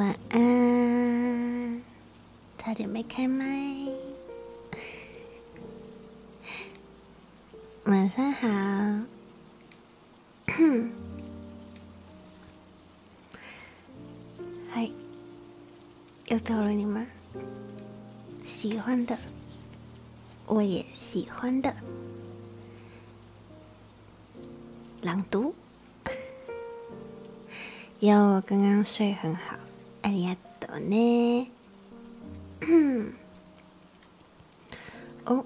晚安，差点没开麦。晚上好。嗨，又到了你们喜欢的，我也喜欢的朗读。有，我刚刚睡很好，ありがとうね。哦，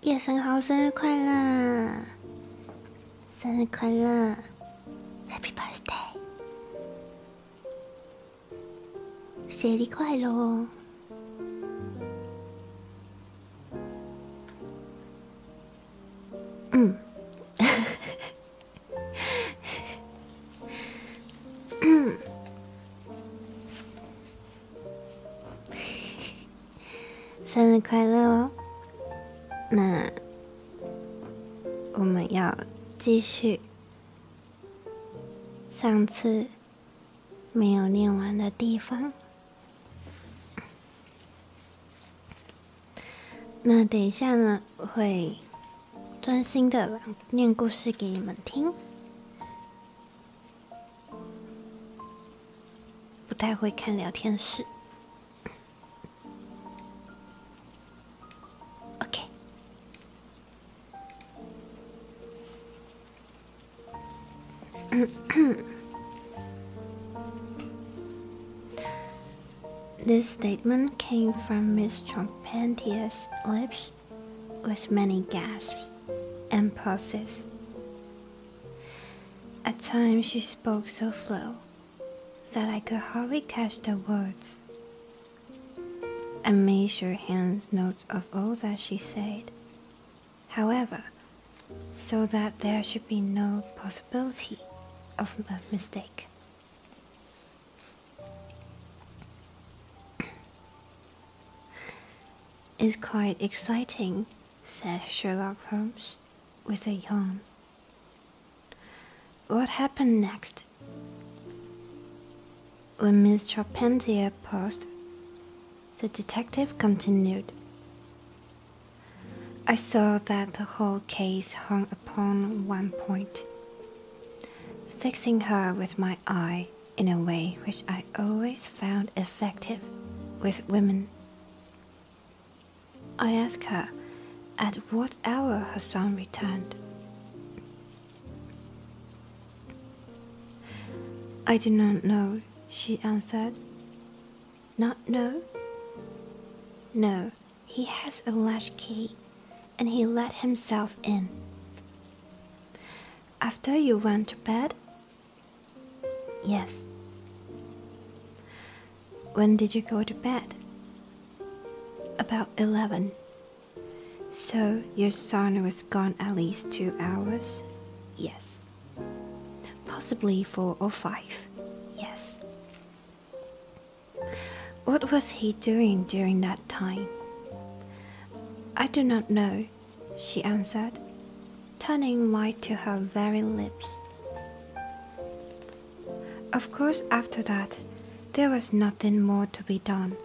叶生豪生日快乐！生日快乐 ，Happy Birthday！ 生日快乐！生日快乐哦！那我们要继续上次没有念完的地方。那等一下呢，我会专心的念故事给你们听，不太会看聊天室。OK。This statement came from Miss Charpentier's lips with many gasps and pauses. At times she spoke so slow that I could hardly catch the words, and made sure hands notes of all that she said. However, so that there should be no possibility of a mistake. It's quite exciting, said Sherlock Holmes with a yawn. What happened next? When Miss Charpentier paused, the detective continued. I saw that the whole case hung upon one point, fixing her with my eye in a way which I always found effective with women. I asked her at what hour her son returned. I do not know, she answered. Not know? No, he has a latch key, and he let himself in. After you went to bed? Yes. When did you go to bed? About 11. So your son was gone at least 2 hours? Yes. Possibly 4 or 5? Yes. What was he doing during that time? I do not know, she answered, turning white to her very lips. Of course, after that, there was nothing more to be done.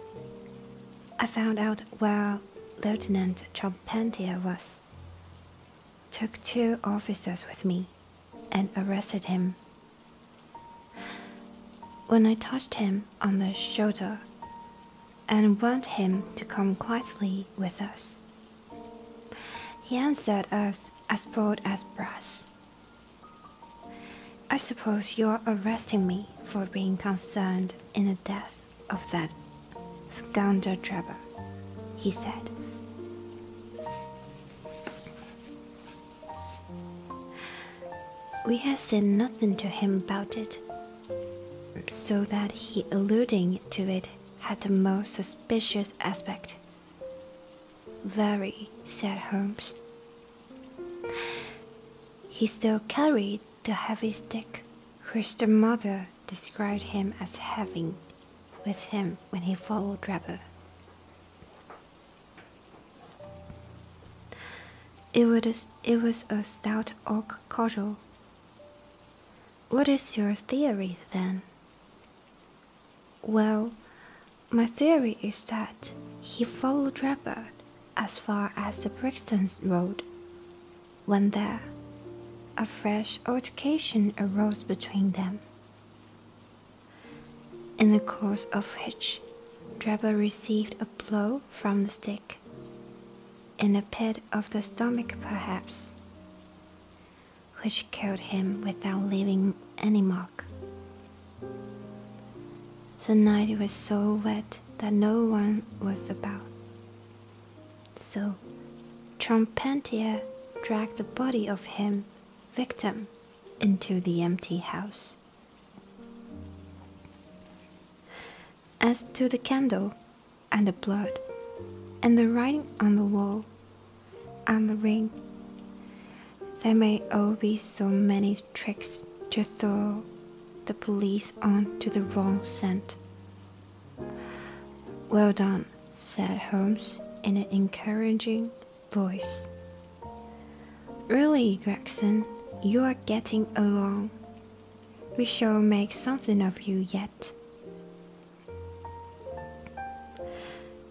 I found out where Lieutenant Charpentier was, took 2 officers with me, and arrested him. When I touched him on the shoulder and warned him to come quietly with us, he answered us as bold as brass. I suppose you're arresting me for being concerned in the death of that scoundrel Trevor, he said. We had said nothing to him about it, so that he alluding to it had the most suspicious aspect. Very, said Holmes. He still carried the heavy stick which the mother described him as having with him when he followed Trevor. It was a stout oak cudgel. What is your theory, then? Well, my theory is that he followed Robert as far as the Brixton Road. When there, a fresh altercation arose between them, in the course of which Drebber received a blow from the stick, in the pit of the stomach perhaps, which killed him without leaving any mark. The night was so wet that no one was about, so Charpentier dragged the body of him victim into the empty house. As to the candle, and the blood, and the writing on the wall, and the ring, there may all be so many tricks to throw the police on to the wrong scent. Well done, said Holmes in an encouraging voice. Really, Gregson, you are getting along. We shall make something of you yet.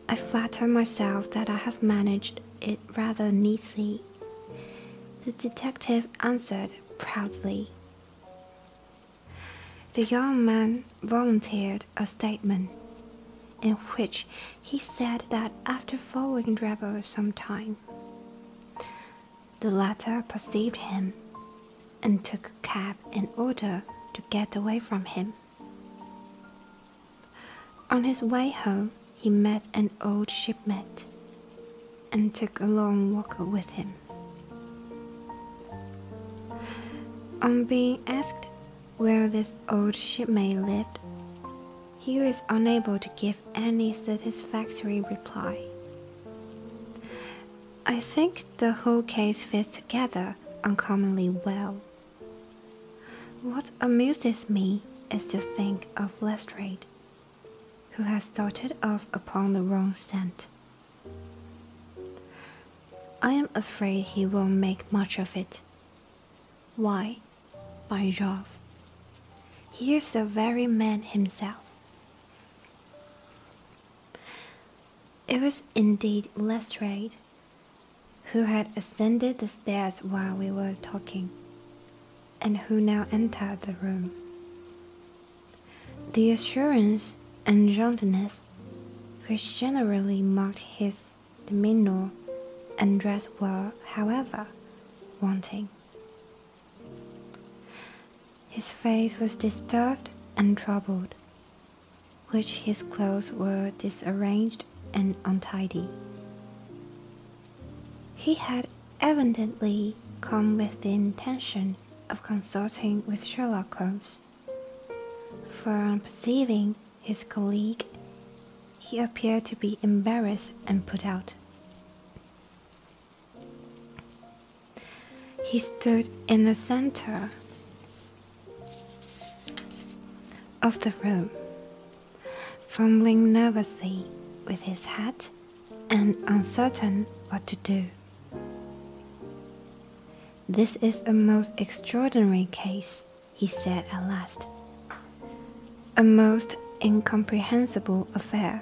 I flatter myself that I have managed it rather neatly, the detective answered proudly. The young man volunteered a statement, in which he said that after following Drebber some time, the latter perceived him, and took a cab in order to get away from him. On his way home, he met an old shipmate, and took a long walk with him. On being asked where this old shipmate lived, he was unable to give any satisfactory reply. I think the whole case fits together uncommonly well. What amuses me is to think of Lestrade, who has started off upon the wrong scent. I am afraid he won't make much of it. Why, by Jove, he is the very man himself. It was indeed Lestrade, who had ascended the stairs while we were talking, and who now entered the room. The assurance and gentleness which generally marked his demeanor and dress were, however, wanting. His face was disturbed and troubled, which his clothes were disarranged and untidy. He had evidently come with the intention of consulting with Sherlock Holmes, for on perceiving his colleague, he appeared to be embarrassed and put out. He stood in the center of the room, fumbling nervously with his hat and uncertain what to do. This is a most extraordinary case, he said at last. A most incomprehensible affair.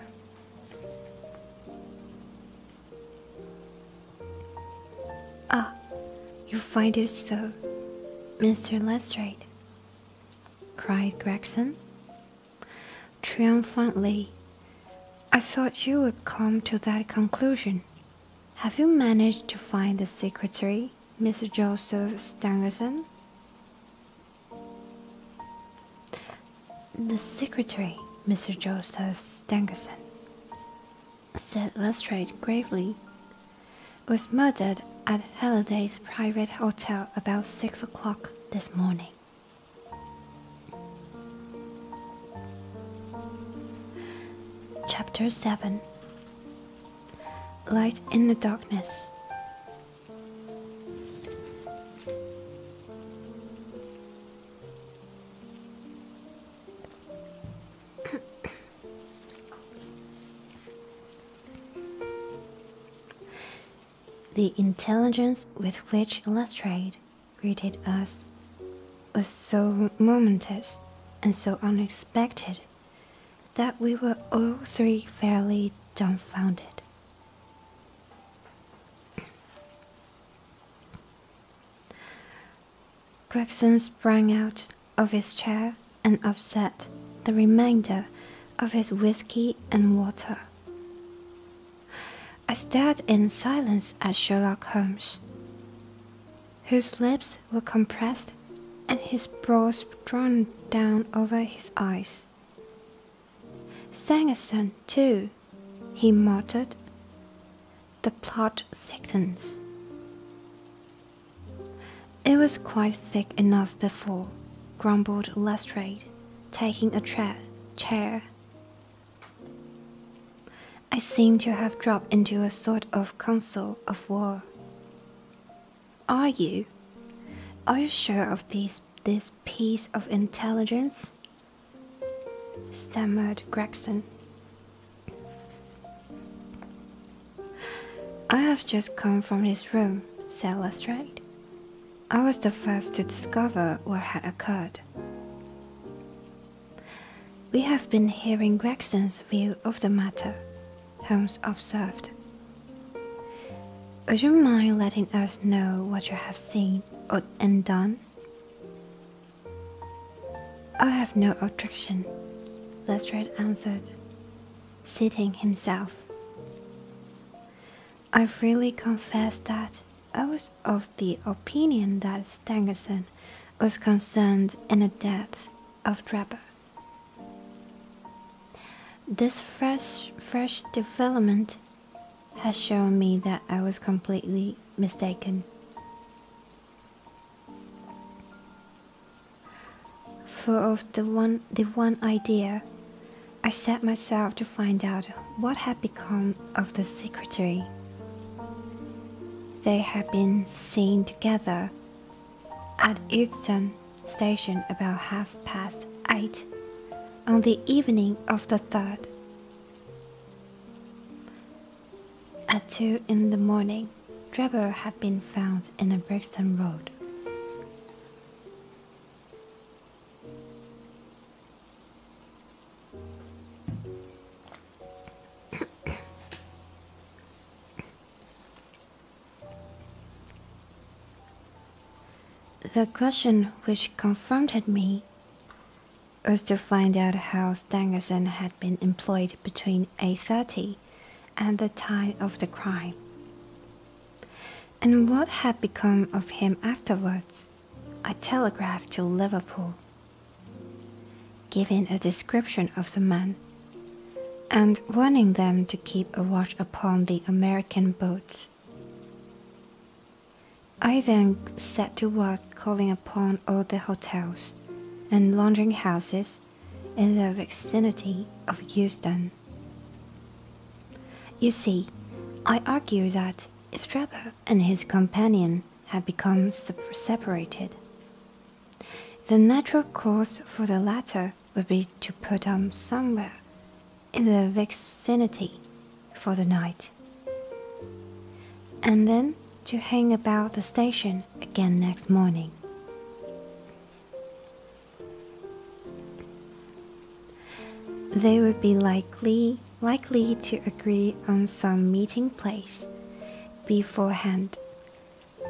Ah, you find it so, Mr. Lestrade, cried Gregson triumphantly. I thought you would come to that conclusion. Have you managed to find the secretary, Mr. Joseph Stangerson? The secretary, Mr. Joseph Stangerson, said Lestrade gravely, was murdered at Halliday's private hotel about 6 o'clock this morning. Chapter 7. Light in the Darkness. The intelligence with which Lestrade greeted us was so momentous and so unexpected that we were all three fairly dumbfounded. Gregson sprang out of his chair and upset the remainder of his whiskey and water. I stared in silence at Sherlock Holmes, whose lips were compressed and his brows drawn down over his eyes. "Sanderson, too," he muttered. "The plot thickens." "It was quite thick enough before," grumbled Lestrade, taking a chair. "I seem to have dropped into a sort of council of war." "Are you? Are you sure of this piece of intelligence?" stammered Gregson. "I have just come from his room," said Lestrade. "I was the first to discover what had occurred." "We have been hearing Gregson's view of the matter," Holmes observed. "Would you mind letting us know what you have seen and done?" "I have no objection," Lestrade answered, seating himself. "I freely confess that I was of the opinion that Stangerson was concerned in the death of Drebber. This fresh development has shown me that I was completely mistaken." Full of the one idea, I set myself to find out what had become of the secretary. They had been seen together at Euston Station about 8:30 on the evening of the 3rd. At 2 in the morning, Drebber had been found in a Brixton road. The question which confronted me was to find out how Stangerson had been employed between 8:30 and the time of the crime, and what had become of him afterwards. I telegraphed to Liverpool, giving a description of the man, and warning them to keep a watch upon the American boats. I then set to work calling upon all the hotels and lodging houses in the vicinity of Euston. You see, I argued that if Drebber and his companion had become separated, the natural course for the latter would be to put up somewhere in the vicinity for the night, and then to hang about the station again next morning. They would be likely to agree on some meeting place beforehand,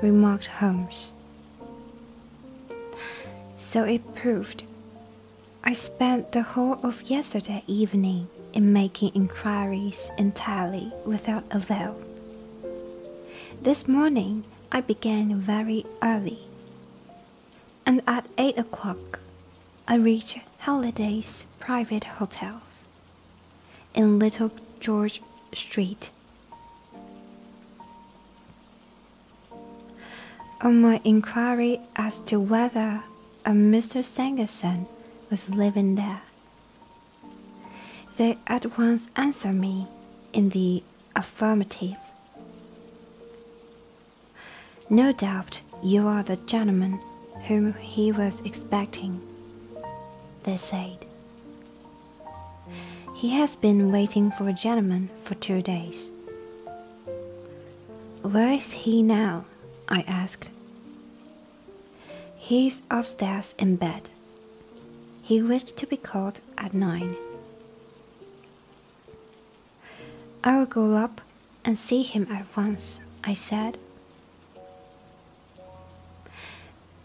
remarked Holmes. So it proved. I spent the whole of yesterday evening in making inquiries entirely without avail. This morning I began very early, and at 8 o'clock I reached Halliday's private hotels in Little George Street. On my inquiry as to whether a Mr. Stangerson was living there, they at once answered me in the affirmative. No doubt you are the gentleman whom he was expecting, they said. He has been waiting for a gentleman for 2 days. Where is he now? I asked. He is upstairs in bed. He wished to be called at 9. I will go up and see him at once, I said.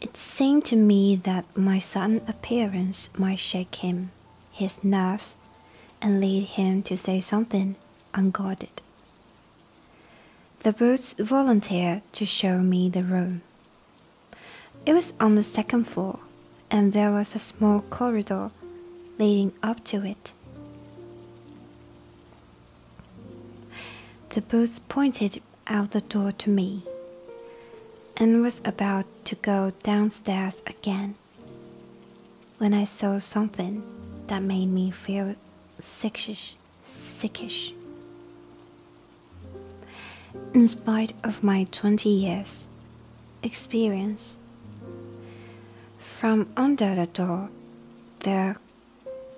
It seemed to me that my sudden appearance might shake him, his nerves, and lead him to say something unguarded. The boots volunteered to show me the room. It was on the second floor, and there was a small corridor leading up to it. The boots pointed out the door to me, and was about to go downstairs again, when I saw something that made me feel sickish. In spite of my 20 years experience, from under the door there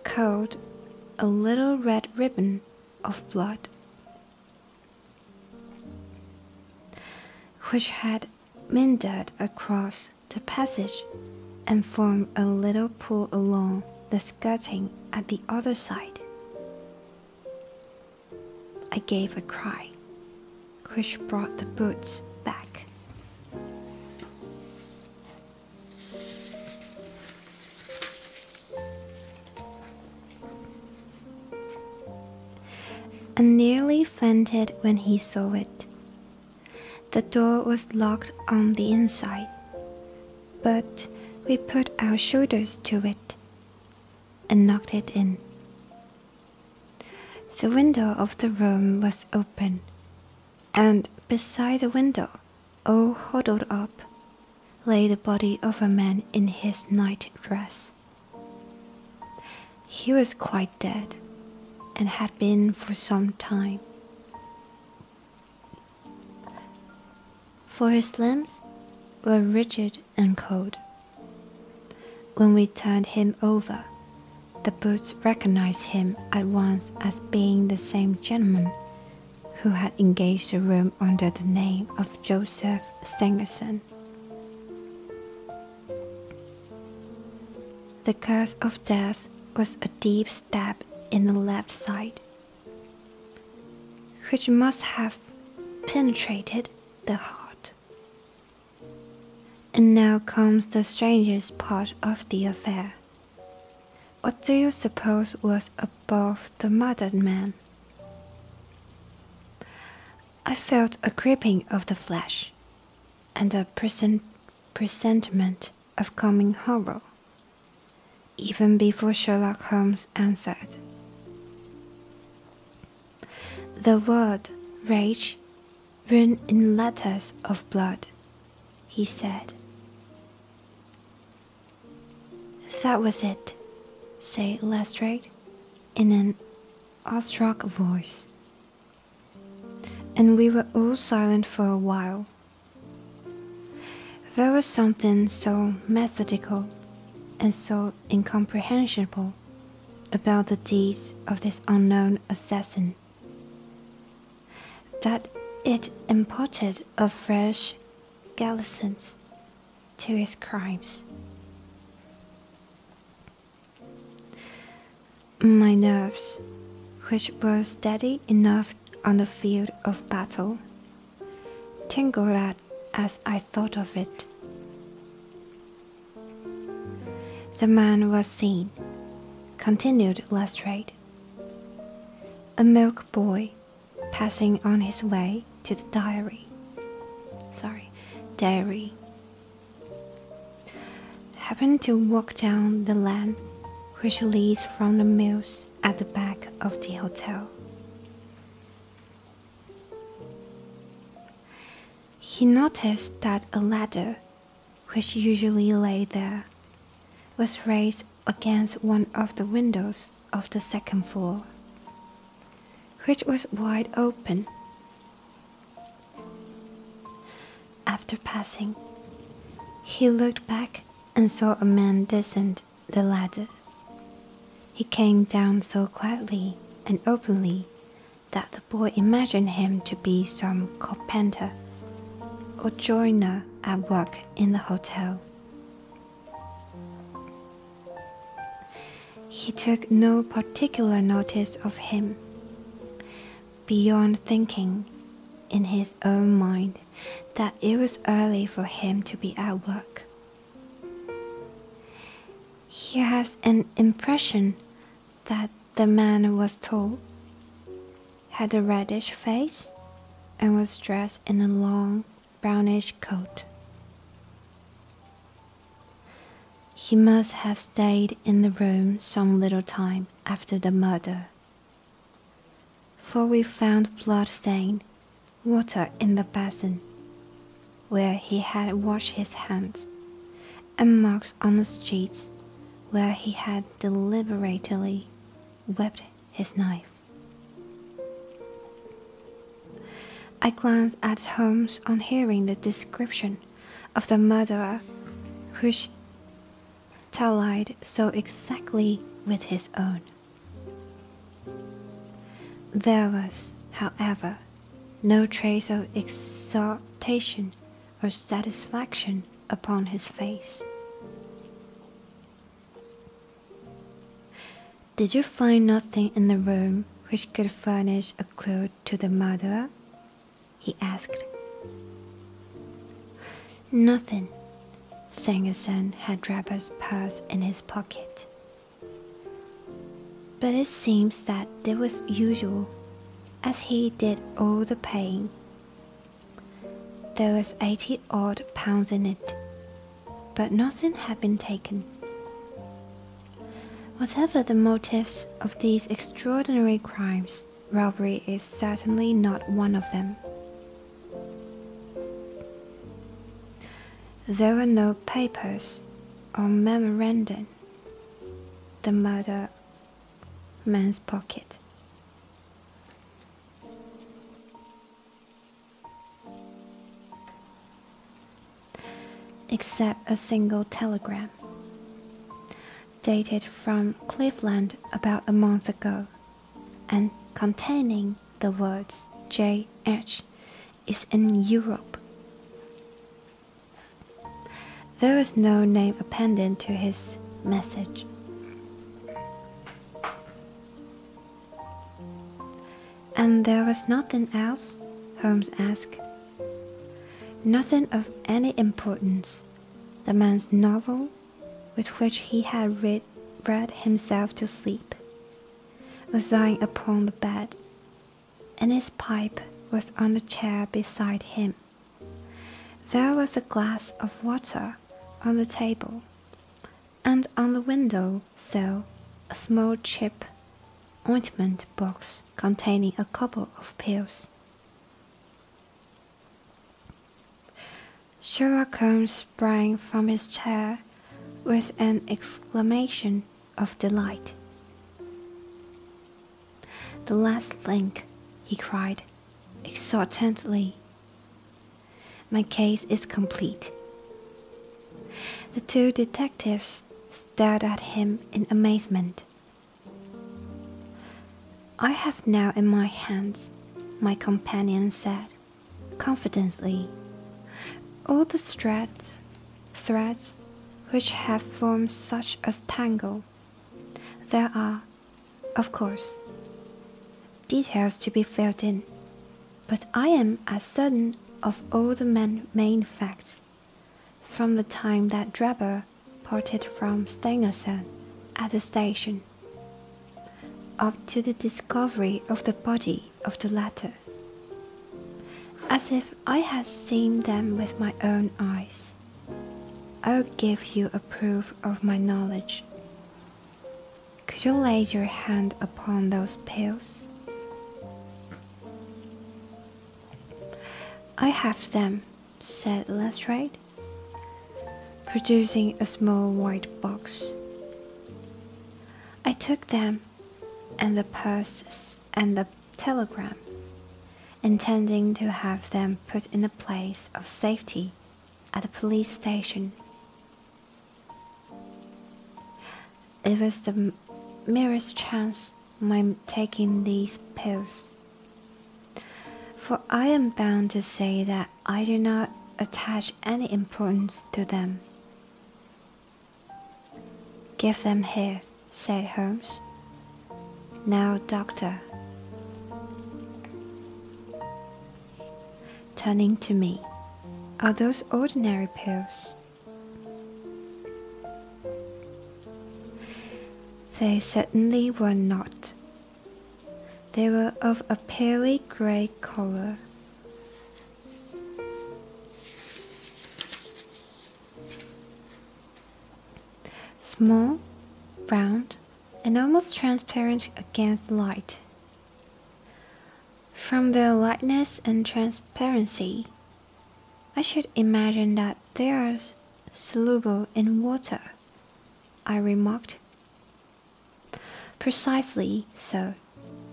curled a little red ribbon of blood, which had meandered across the passage and formed a little pool along the skirting at the other side. I gave a cry, which brought the boots back. I nearly fainted when he saw it. The door was locked on the inside, but we put our shoulders to it and knocked it in. The window of the room was open, and beside the window, all huddled up, lay the body of a man in his night dress. He was quite dead, and had been for some time, for his limbs were rigid and cold. When we turned him over, the boots recognized him at once as being the same gentleman who had engaged the room under the name of Joseph Stangerson. The cause of death was a deep stab in the left side, which must have penetrated the heart. And now comes the strangest part of the affair. What do you suppose was above the murdered man? I felt a creeping of the flesh, and a presentiment of coming horror, even before Sherlock Holmes answered. The word rage written in letters of blood, he said. That was it, said Lestrade in an awestruck voice, and we were all silent for a while. There was something so methodical and so incomprehensible about the deeds of this unknown assassin that it imparted a fresh gallicence to his crimes. My nerves, which were steady enough on the field of battle, tingled as I thought of it. The man was seen, continued Lestrade, a milk boy passing on his way to the dairy, happened to walk down the lane which leads from the mills at the back of the hotel. He noticed that a ladder, which usually lay there, was raised against one of the windows of the second floor, which was wide open. After passing, he looked back and saw a man descend the ladder. He came down so quietly and openly that the boy imagined him to be some carpenter or joiner at work in the hotel. He took no particular notice of him, beyond thinking in his own mind that it was early for him to be at work. He has an impression that the man was tall, had a reddish face, and was dressed in a long brownish coat. He must have stayed in the room some little time after the murder, for we found blood-stained water in the basin where he had washed his hands, and marks on the streets where he had deliberately whipped his knife. I glanced at Holmes on hearing the description of the murderer, which tallied so exactly with his own. There was, however, no trace of exultation or satisfaction upon his face. "Did you find nothing in the room which could furnish a clue to the murderer?" he asked. "Nothing." Sanderson had Draper's purse in his pocket. "But it seems that it was usual, as he did all the paying. There was 80-odd pounds in it, but nothing had been taken. Whatever the motives of these extraordinary crimes, robbery is certainly not one of them. There were no papers or memorandum the murder man's pocket. Except a single telegram, dated from Cleveland about a month ago, and containing the words J.H. is in Europe. There was no name appended to his message. And there was nothing else?" Holmes asked. "Nothing of any importance. The man's novel, with which he had read himself to sleep, was lying upon the bed, and his pipe was on the chair beside him. There was a glass of water on the table, and on the window sill a small cheap ointment box containing a couple of pills." Sherlock Holmes sprang from his chair with an exclamation of delight. "The last link," he cried exultantly. "My case is complete." The two detectives stared at him in amazement. "I have now in my hands," my companion said confidently, "all the threads which have formed such a tangle. There are, of course, details to be filled in, but I am as certain of all the main facts, from the time that Draper parted from Stangerson at the station, up to the discovery of the body of the latter, as if I had seen them with my own eyes. I'll give you a proof of my knowledge. Could you lay your hand upon those pills?" "I have them," said Lestrade, producing a small white box. "I took them and the purse and the telegram, intending to have them put in a place of safety at the police station. It was the merest chance my taking these pills, for I am bound to say that I do not attach any importance to them." "Give them here," said Holmes. "Now, doctor." turning to me, are those ordinary pills? They certainly were not. They were of a paley grey color. Small, round, and almost transparent against light. From their lightness and transparency, I should imagine that they are soluble in water, I remarked. Precisely so,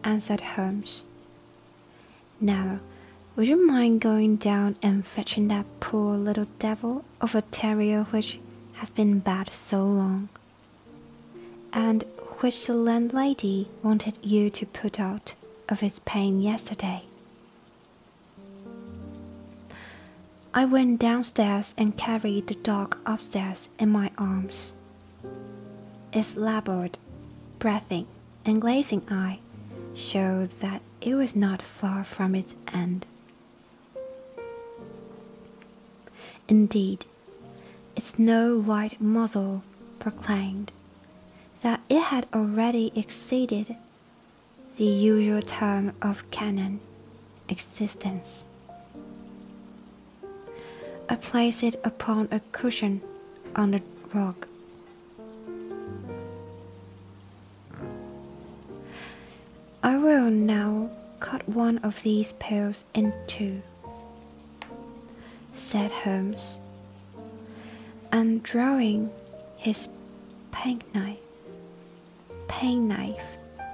answered Holmes. Now, would you mind going down and fetching that poor little devil of a terrier which has been bad so long, and which the landlady wanted you to put out of his pain yesterday? I went downstairs and carried the dog upstairs in my arms. Its labored, breathing, and glazing eye showed that it was not far from its end. Indeed, its snow-white muzzle proclaimed that it had already exceeded the usual term of canine existence. I placed it upon a cushion on the rug. I will now cut one of these pills in two, said Holmes, and drawing his penknife,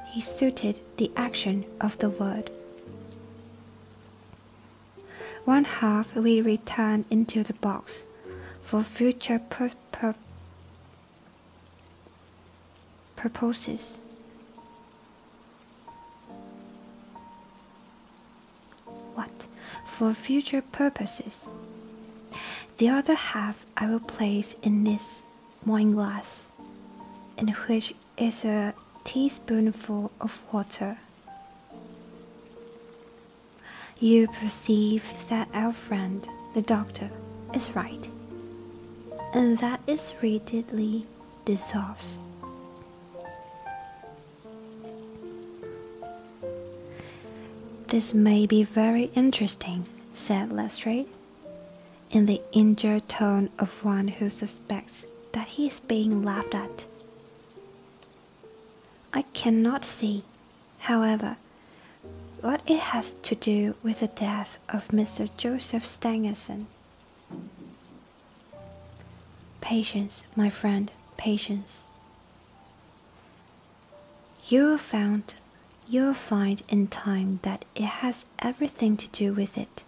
he suited the action of the word. One half we return into the box for future purposes. What? For future purposes. The other half I will place in this wine glass, in which is a teaspoonful of water. You perceive that our friend, the doctor, is right, and that it readily dissolves. This may be very interesting, said Lestrade, in the injured tone of one who suspects that he is being laughed at. I cannot see, however, what it has to do with the death of Mr. Joseph Stangerson. Patience, my friend, patience. You'll find in time that it has everything to do with it.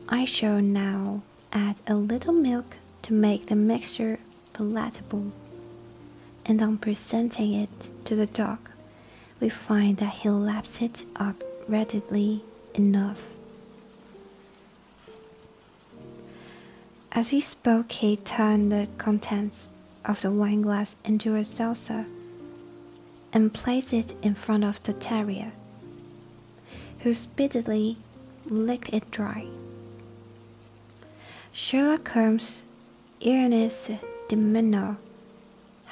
I shall now add a little milk to make the mixture palatable, and on presenting it to the dog, we find that he laps it up readily enough. As he spoke, he turned the contents of the wine glass into a saucer and placed it in front of the terrier, who speedily licked it dry. Sherlock Holmes' earnest demeanor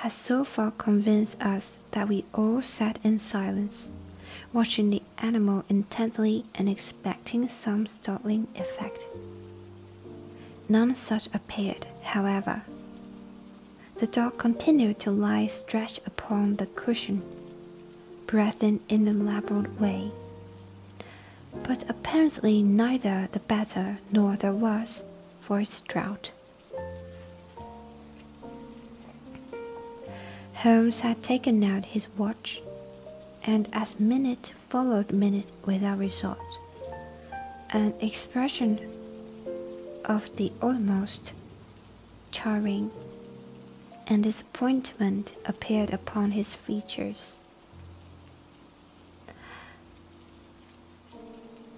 has so far convinced us that we all sat in silence, watching the animal intently and expecting some startling effect. None such appeared, however. The dog continued to lie stretched upon the cushion, breathing in a labored way, but apparently neither the better nor the worse for its draught. Holmes had taken out his watch, and as minute followed minute without result, an expression of the utmost chagrin and disappointment appeared upon his features.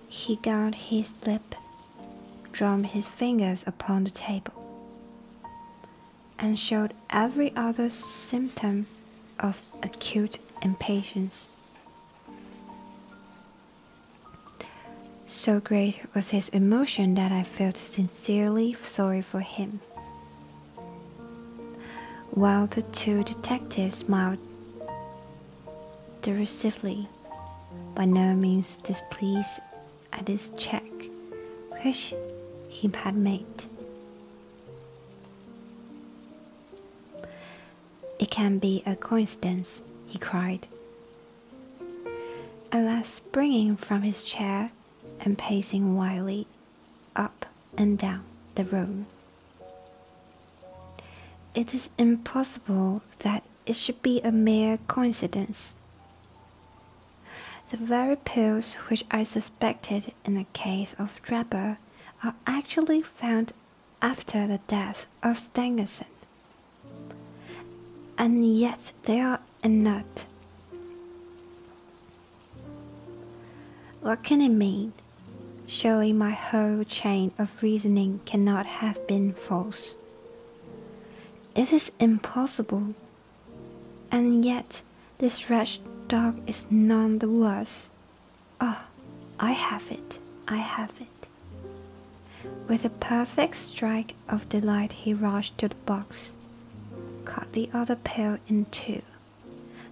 He gouged his lip, drummed his fingers upon the table, and showed every other symptom of acute impatience. So great was his emotion that I felt sincerely sorry for him. While the two detectives smiled derisively, by no means displeased at this check which he had made. "It can't be a coincidence," he cried, at last springing from his chair and pacing wildly up and down the room. "It is impossible that it should be a mere coincidence. The very pills which I suspected in the case of Draper are actually found after the death of Stangerson. And yet they are a nut. What can it mean? Surely my whole chain of reasoning cannot have been false. It is impossible. And yet this wretched dog is none the worse. Oh, I have it, I have it." With a perfect strike of delight he rushed to the box, cut the other pill in two,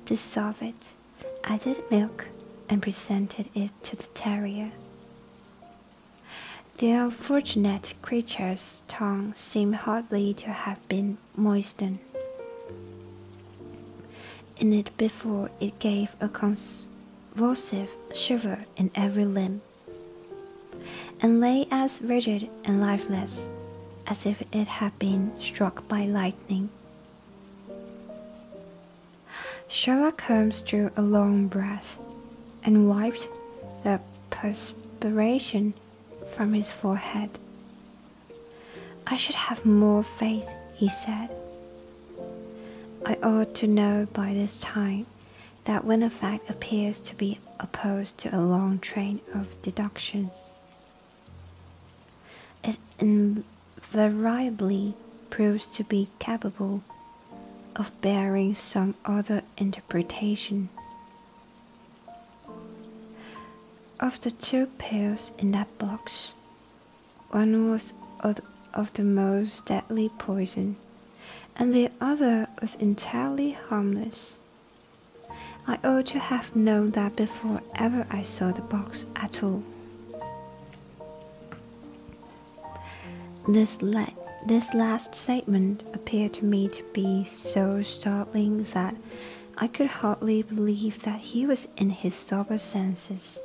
dissolved it, added milk, and presented it to the terrier. The unfortunate creature's tongue seemed hardly to have been moistened in it before it gave a convulsive shiver in every limb, and lay as rigid and lifeless as if it had been struck by lightning. Sherlock Holmes drew a long breath and wiped the perspiration from his forehead. "I should have more faith," he said. "I ought to know by this time that when a fact appears to be opposed to a long train of deductions, it invariably proves to be capable of bearing some other interpretation. Of the two pills in that box, one was of the most deadly poison, and the other was entirely harmless. I ought to have known that before ever I saw the box at all." This last statement appeared to me to be so startling that I could hardly believe that he was in his sober senses.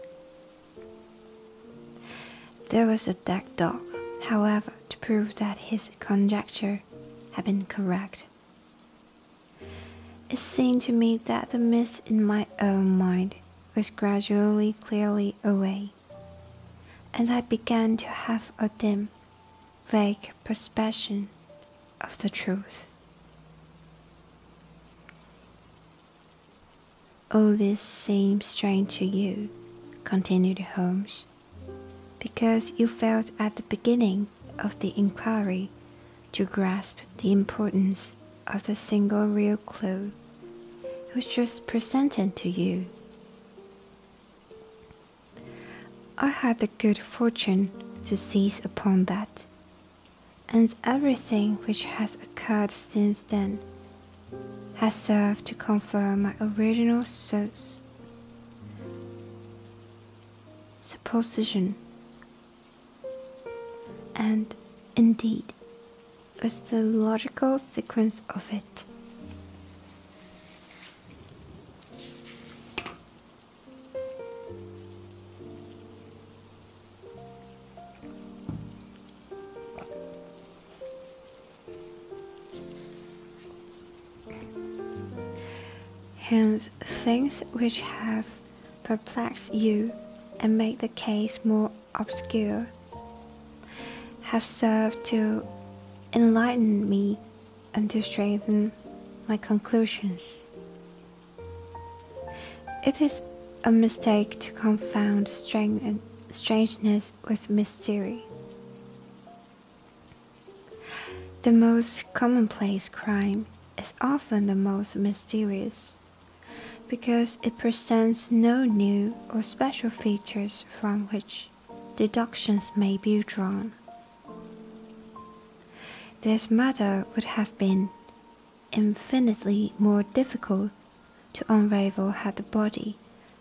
There was a dead dog, however, to prove that his conjecture had been correct. It seemed to me that the mist in my own mind was gradually clearing away, and I began to have a dim, vague perception of the truth. "All this seems strange to you," continued Holmes, "because you failed at the beginning of the inquiry to grasp the importance of the single real clue which was presented to you. I had the good fortune to seize upon that, and everything which has occurred since then has served to confirm my original supposition, and indeed was the logical sequence of it." Hence, things which have perplexed you and made the case more obscure have served to enlighten me and to strengthen my conclusions. It is a mistake to confound strangeness with mystery. The most commonplace crime is often the most mysterious, because it presents no new or special features from which deductions may be drawn. This matter would have been infinitely more difficult to unravel had the body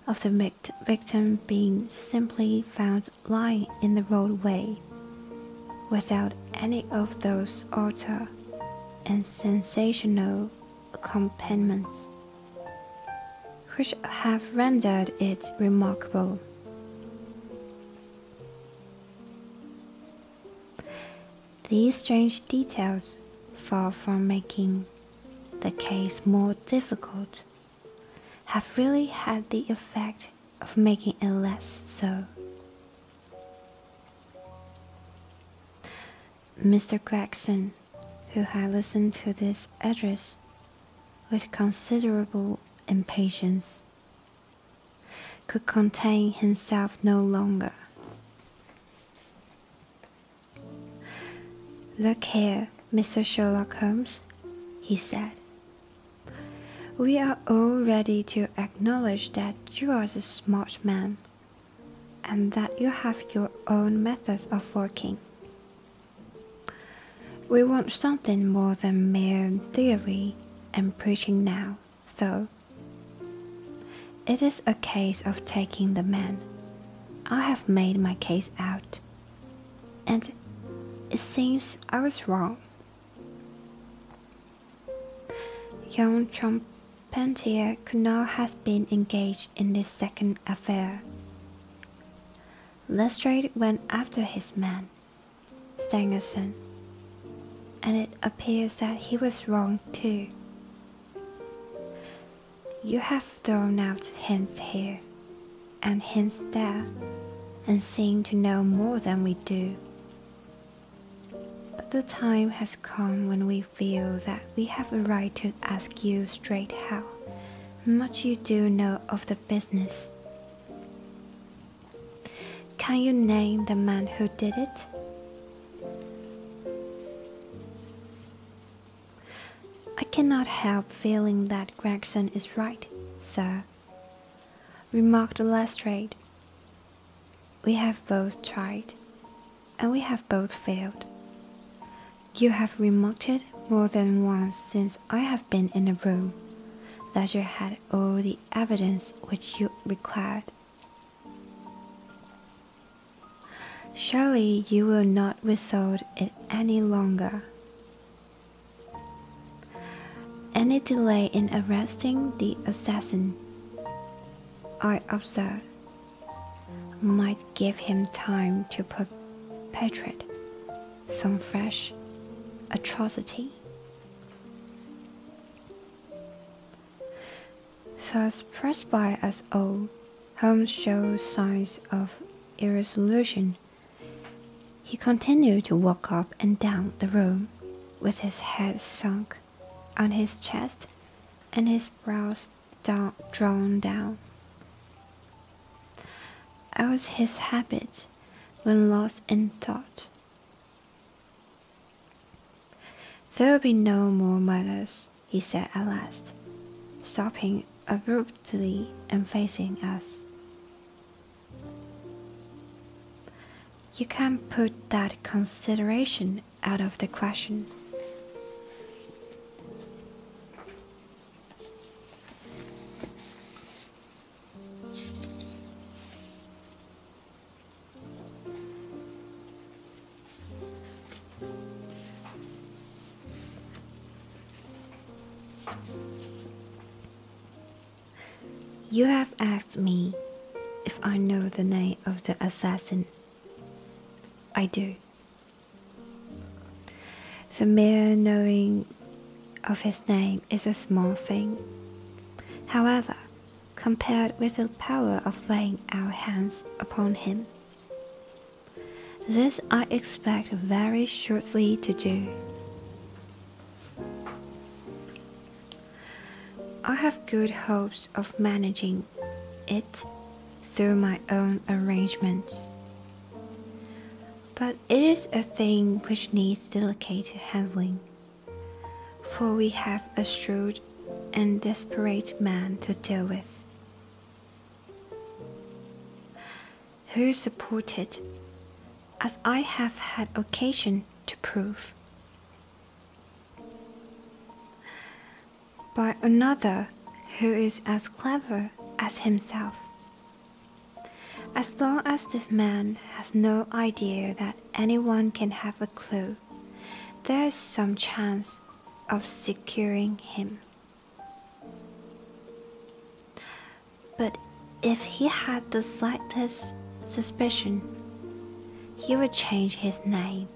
of the victim been simply found lying in the roadway, without any of those utter and sensational accompaniments which have rendered it remarkable. These strange details, far from making the case more difficult, have really had the effect of making it less so. Mr. Gregson, who had listened to this address with considerable impatience, could contain himself no longer. "Look here, Mr. Sherlock Holmes," he said. "We are all ready to acknowledge that you are a smart man, and that you have your own methods of working. We want something more than mere theory and preaching now, though. It is a case of taking the man. I have made my case out, and it seems I was wrong." Young Charpentier could not have been engaged in this second affair. Lestrade went after his man, Stangerson, and it appears that he was wrong too. You have thrown out hints here and hints there, and seem to know more than we do. But the time has come when we feel that we have a right to ask you straight how much you do know of the business. Can you name the man who did it? "I cannot help feeling that Gregson is right, sir," remarked Lestrade. "We have both tried, and we have both failed. You have remarked it more than once since I have been in the room, that you had all the evidence which you required. Surely you will not withhold it any longer. Any delay in arresting the assassin, I observe, might give him time to perpetrate some fresh atrocity." Thus pressed by us all, Holmes showed signs of irresolution. He continued to walk up and down the room, with his head sunk on his chest and his brows drawn down, as his habit when lost in thought. "There will be no more murders," he said at last, stopping abruptly and facing us. "You can't put that consideration out of the question." "You have asked me if I know the name of the assassin. I do. The mere knowing of his name is a small thing, however, compared with the power of laying our hands upon him. This I expect very shortly to do. I have good hopes of managing it through my own arrangements, but it is a thing which needs delicate handling, for we have a shrewd and desperate man to deal with, who supported as I have had occasion to prove, by another who is as clever as himself. As long as this man has no idea that anyone can have a clue, there is some chance of securing him. But if he had the slightest suspicion, he would change his name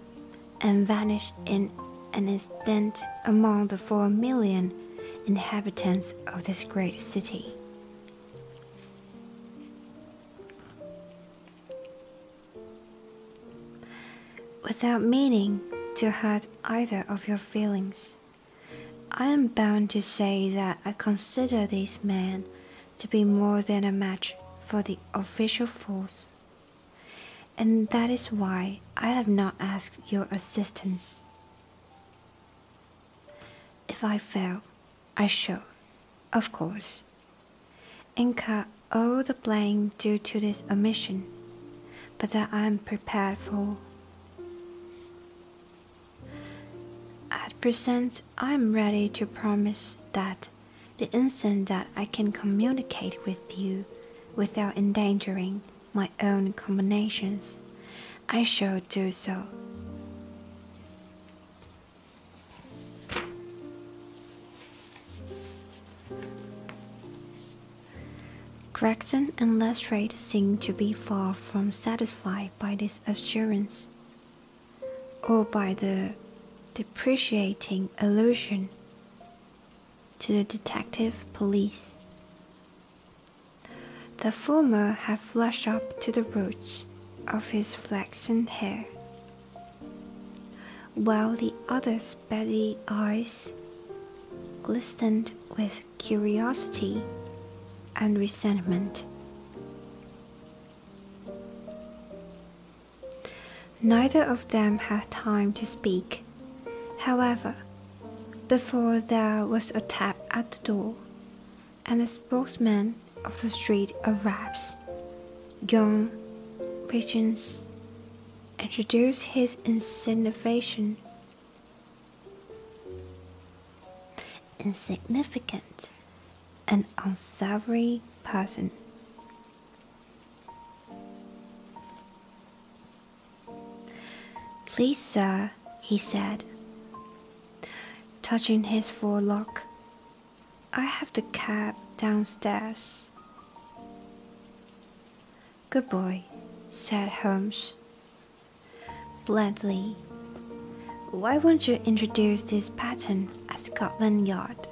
and vanish in an instant among the 4 million inhabitants of this great city. Without meaning to hurt either of your feelings, I am bound to say that I consider this man to be more than a match for the official force, and that is why I have not asked your assistance. If I fail, I shall, of course, incur all the blame due to this omission, but that I am prepared for. At present, I am ready to promise that the instant that I can communicate with you without endangering my own combinations, I shall do so. Gregson and Lestrade seemed to be far from satisfied by this assurance, or by the depreciating allusion to the detective police. The former had flushed up to the roots of his flaxen hair, while the other's beady eyes glistened with curiosity and resentment. Neither of them had time to speak, however, before there was a tap at the door, and the spokesman of the Street of Raps, young Pigeons, introduced his insignificant and unsavory person. "Please, sir," he said, touching his forelock, "I have the cab downstairs." "Good boy," said Holmes blandly. "Why won't you introduce this pattern at Scotland Yard?"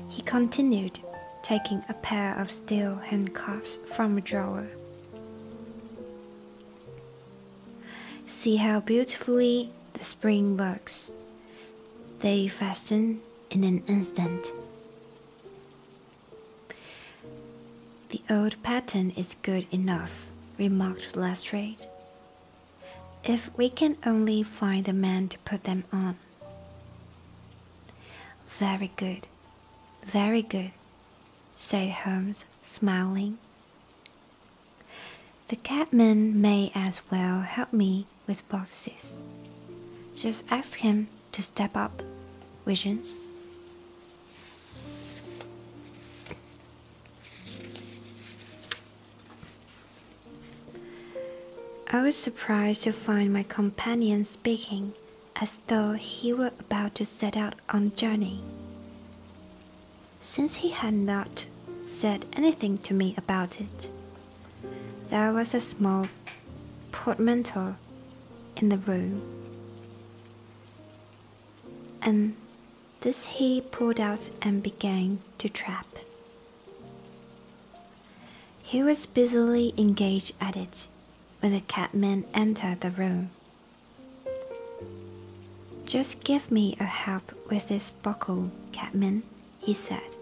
He continued, taking a pair of steel handcuffs from a drawer. "See how beautifully the spring works. They fasten in an instant." "The old pattern is good enough," remarked Lestrade, "if we can only find the man to put them on." "Very good, very good," said Holmes, smiling. "The cabman may as well help me with boxes. Just ask him to step up, Wiggins." I was surprised to find my companion speaking as though he were about to set out on a journey. Since he had not said anything to me about it, there was a small portmanteau in the room, and this he pulled out and began to trap. He was busily engaged at it when the cabman entered the room. "Just give me a help with this buckle, cabman," he said,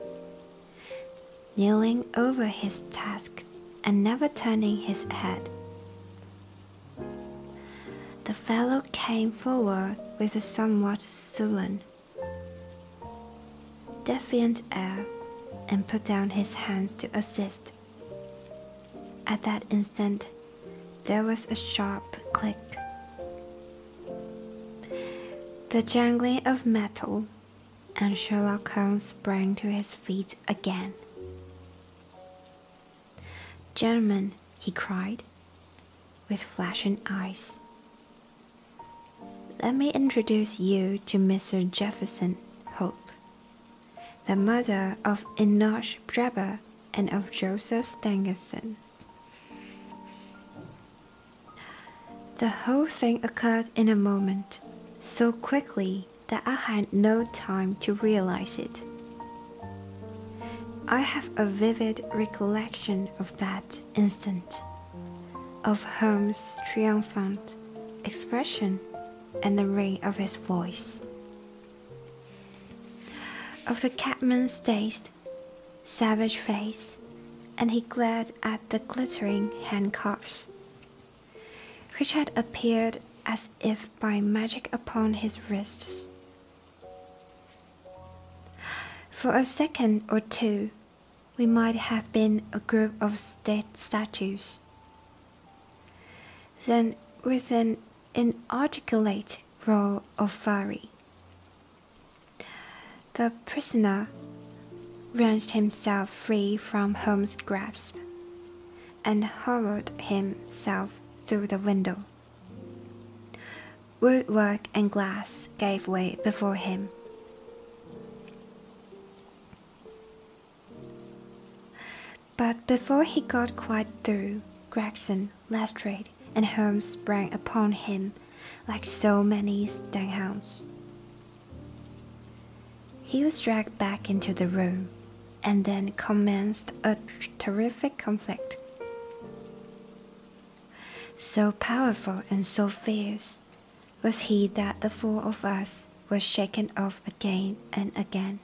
kneeling over his task and never turning his head. The fellow came forward with a somewhat sullen, defiant air and put down his hands to assist. At that instant, there was a sharp click. The jangling of metal, and Sherlock Holmes sprang to his feet again. "Gentlemen," he cried, with flashing eyes, "let me introduce you to Mr. Jefferson Hope, the mother of Enoch Drebber and of Joseph Stangerson." The whole thing occurred in a moment, so quickly that I had no time to realize it. I have a vivid recollection of that instant, of Holmes' triumphant expression and the ring of his voice, of the cabman's dazed, savage face, and he glared at the glittering handcuffs, which had appeared as if by magic upon his wrists. For a second or two, we might have been a group of state statues. Then, with an inarticulate roar of fury, the prisoner wrenched himself free from Holmes' grasp and hurled himself through the window. Woodwork and glass gave way before him. But before he got quite through, Gregson, Lestrade, and Holmes sprang upon him like so many staghounds. He was dragged back into the room, and then commenced a terrific conflict. So powerful and so fierce was he that the four of us were shaken off again and again.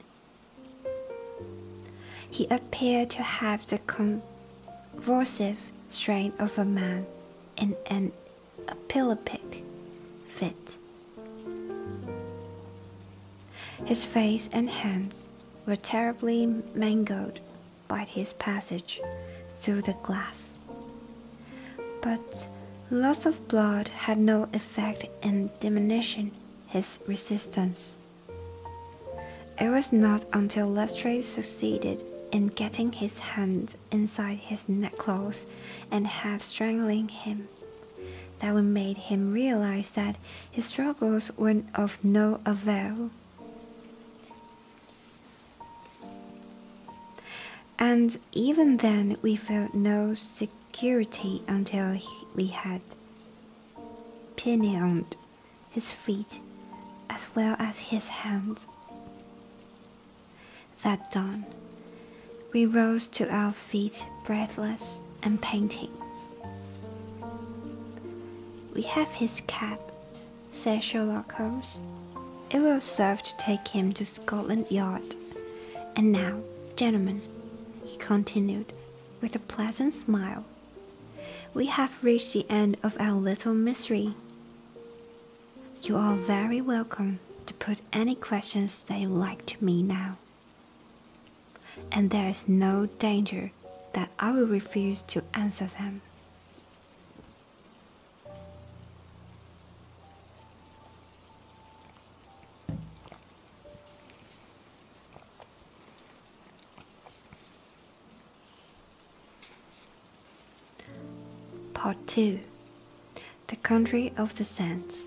He appeared to have the convulsive strain of a man in an epileptic fit. His face and hands were terribly mangled by his passage through the glass, but loss of blood had no effect in diminishing his resistance. It was not until Lestrade succeeded in getting his hand inside his neckcloth and half strangling him that we made him realize that his struggles were of no avail. And even then we felt no security until we had pinioned his feet as well as his hands. That dawn, we rose to our feet breathless and panting. "We have his cab," said Sherlock Holmes. "It will serve to take him to Scotland Yard. And now, gentlemen," he continued, with a pleasant smile, "we have reached the end of our little mystery. You are very welcome to put any questions that you like to me now, and there is no danger that I will refuse to answer them." Part 2. The Country of the Sands.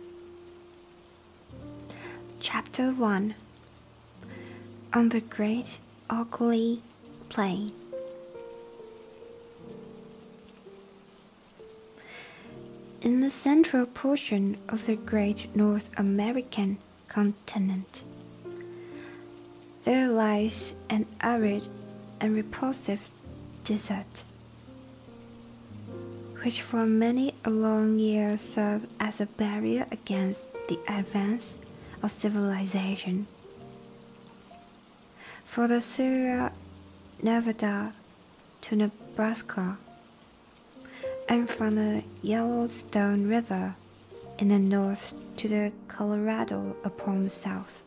Chapter 1. On the Great Ugly Plain. In the central portion of the great North American continent, there lies an arid and repulsive desert, which for many a long year served as a barrier against the advance of civilization. For the Sierra Nevada to Nebraska, and from the Yellowstone River in the north to the Colorado upon the south,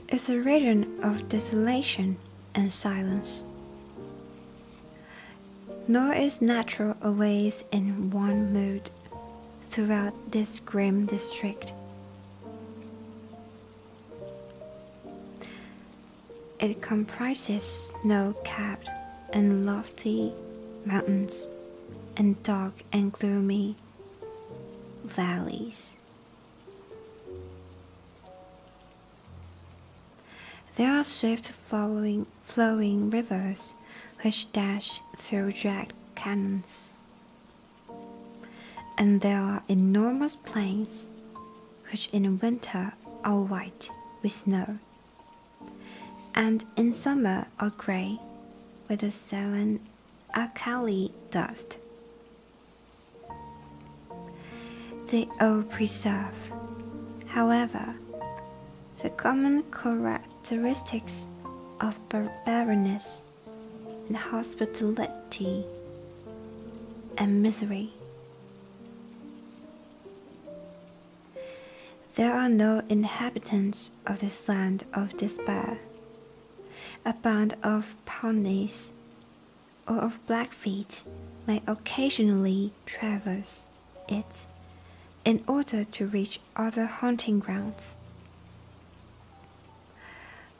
is a region of desolation and silence. nor is nature always in one mood throughout this grim district. It comprises snow-capped and lofty mountains and dark and gloomy valleys. There are swift flowing rivers which dash through jagged canyons, and there are enormous plains which in winter are white with snow, and in summer are grey with a sullen alkali dust. They all preserve, however, the common characteristics of barrenness and hospitality and misery. There are no inhabitants of this land of despair. A band of ponies or of Blackfeet may occasionally traverse it in order to reach other hunting grounds.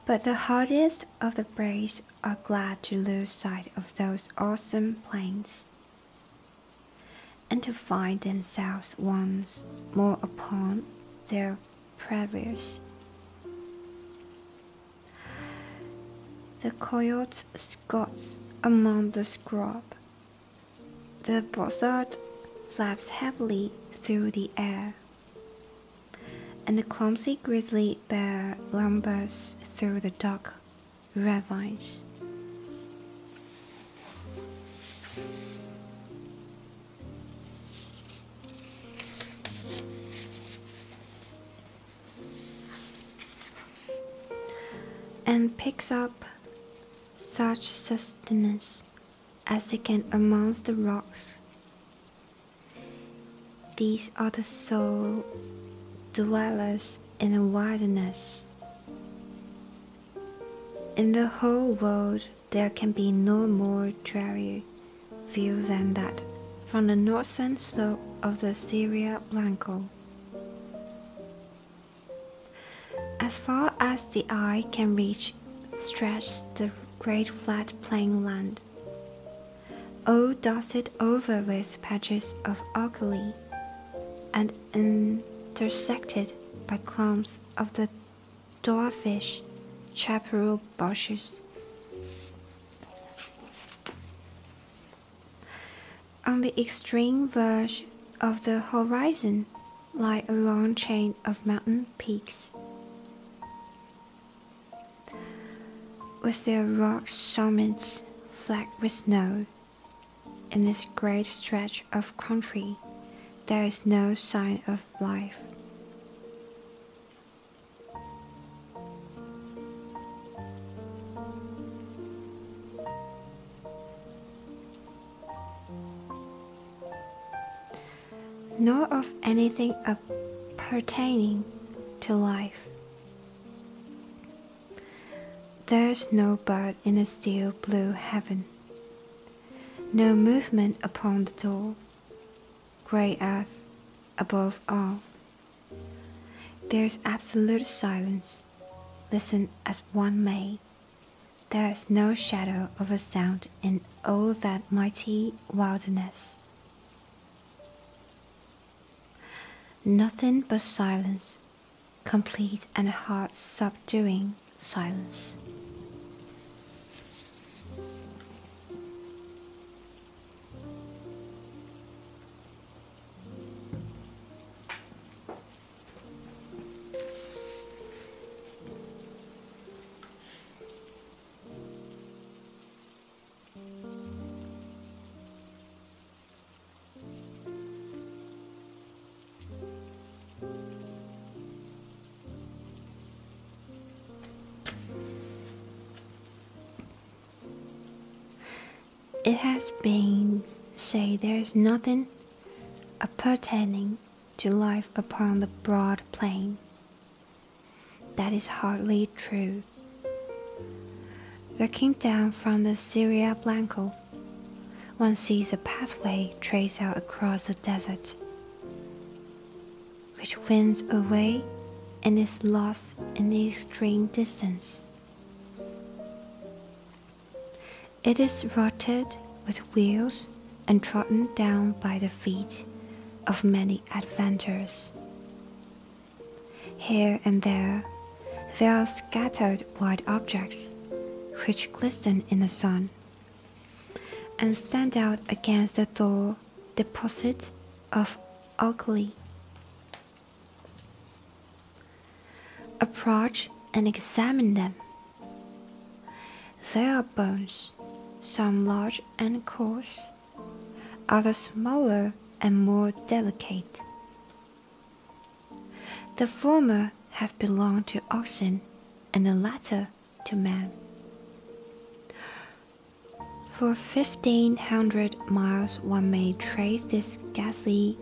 But the hardiest of the brave are glad to lose sight of those awesome plains, and to find themselves once more upon their prairies. The coyote scots among the scrub. The buzzard flaps heavily through the air, and the clumsy grizzly bear lumbers through the dark ravines. And picks up such sustenance as they can amongst the rocks. These are the sole dwellers in the wilderness. In the whole world there can be no more dreary view than that from the northern slope of the Sierra Blanco. As far as the eye can reach stretched the great flat plain land, all dusted over with patches of alkali, and intersected by clumps of the dwarfish chaparral bushes. On the extreme verge of the horizon lie a long chain of mountain peaks, with their rock summits flecked with snow. In this great stretch of country, there is no sign of life. Nor of anything pertaining to life. There is no bird in a still blue heaven, no movement upon the door, grey earth above all. There is absolute silence, listen as one may. There is no shadow of a sound in all that mighty wilderness. Nothing but silence, complete and heart-subduing silence. It has been said there is nothing appertaining to life upon the broad plain. That is hardly true. Looking down from the Sierra Blanco, one sees a pathway traced out across the desert, which winds away and is lost in the extreme distance. It is rutted with wheels and trodden down by the feet of many adventurers. Here and there are scattered white objects which glisten in the sun and stand out against the dull deposit of alkali. Approach and examine them. They are bones, some large and coarse, others smaller and more delicate. The former have belonged to oxen and the latter to man. For 1,500 miles one may trace this ghastly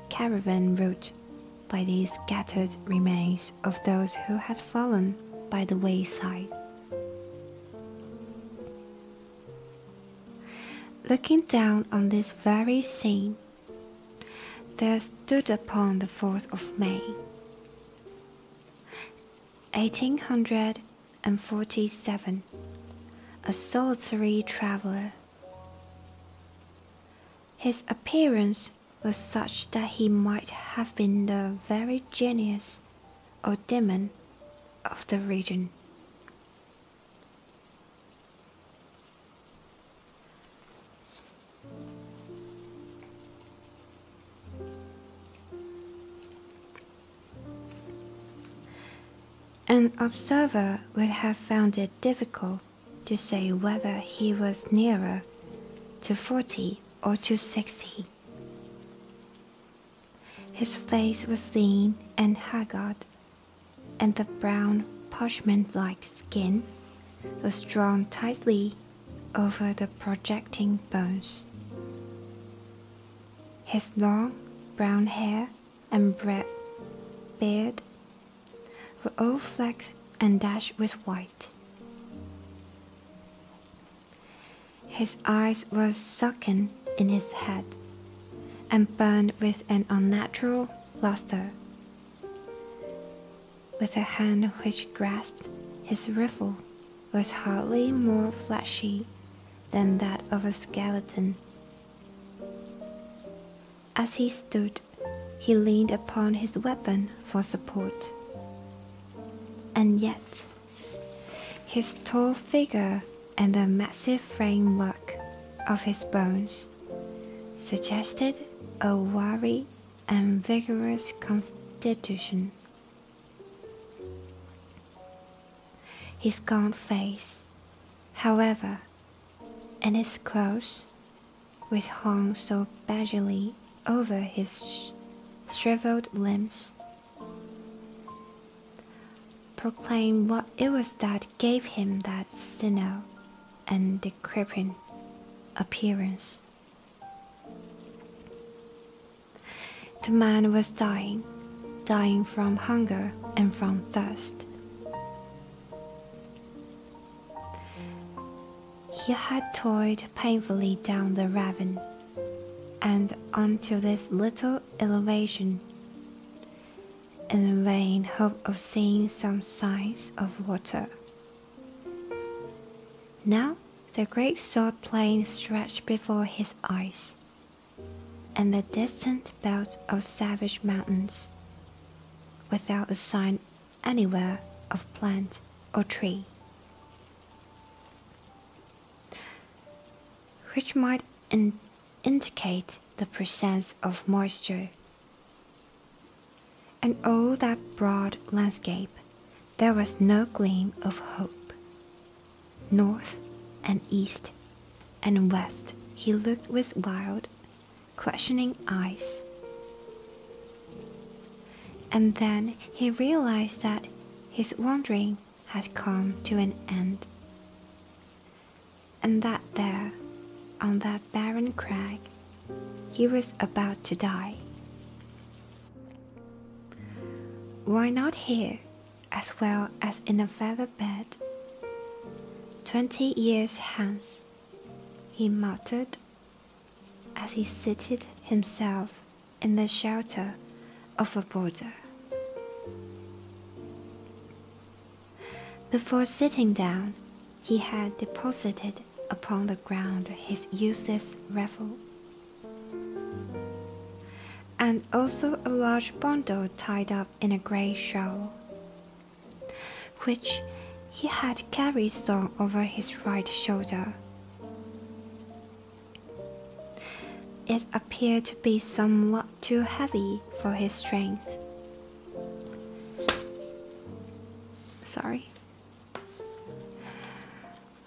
caravan route by these scattered remains of those who had fallen by the wayside. Looking down on this very scene, there stood upon the 4th of May, 1847, a solitary traveler. His appearance was such that he might have been the very genius or demon of the region. An observer would have found it difficult to say whether he was nearer to 40 or to 60. His face was lean and haggard, and the brown parchment-like skin was drawn tightly over the projecting bones. His long brown hair and beard were all flecked and dashed with white. His eyes were sunken in his head and burned with an unnatural luster. With a hand which grasped his rifle was hardly more fleshy than that of a skeleton. As he stood, he leaned upon his weapon for support. And yet, his tall figure and the massive framework of his bones suggested a wiry and vigorous constitution. His gaunt face, however, and his clothes, which hung so baggy over his shriveled limbs, proclaimed what it was that gave him that senile and decrepit appearance. The man was dying from hunger and from thirst. He had toiled painfully down the ravine and onto this little elevation in the vain hope of seeing some signs of water. Now the great salt plain stretched before his eyes, and the distant belt of savage mountains, without a sign anywhere of plant or tree, which might indicate the presence of moisture. And all that broad landscape, there was no gleam of hope. North and east and west he looked with wild, questioning eyes. And then he realized that his wandering had come to an end, and that there, on that barren crag, he was about to die. Why not here, as well as in a feather bed? 20 years hence, he muttered as he seated himself in the shelter of a boulder. Before sitting down, he had deposited upon the ground his useless rifle, and also a large bundle tied up in a grey shawl, which he had carried slung over his right shoulder. It appeared to be somewhat too heavy for his strength.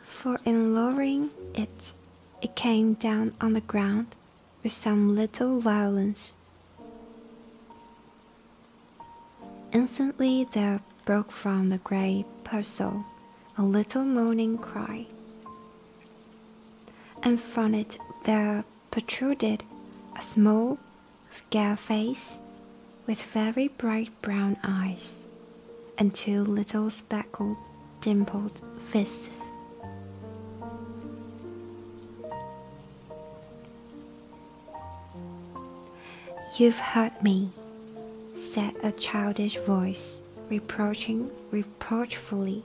For in lowering it, it came down on the ground with some little violence. Instantly there broke from the grey parcel a little moaning cry, and from it there protruded a small, scared face with very bright brown eyes and two little speckled, dimpled fists. "You've hurt me," said a childish voice, reproachfully.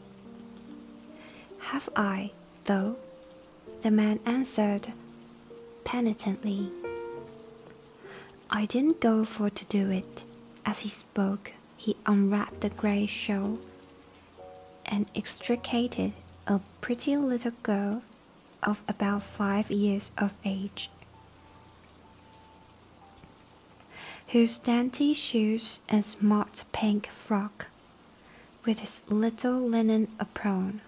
"Have I, though?" the man answered penitently. "I didn't go for to do it." As he spoke, he unwrapped the grey shawl and extricated a pretty little girl of about 5 years of age, whose dainty shoes and smart pink frock, with its little linen apron,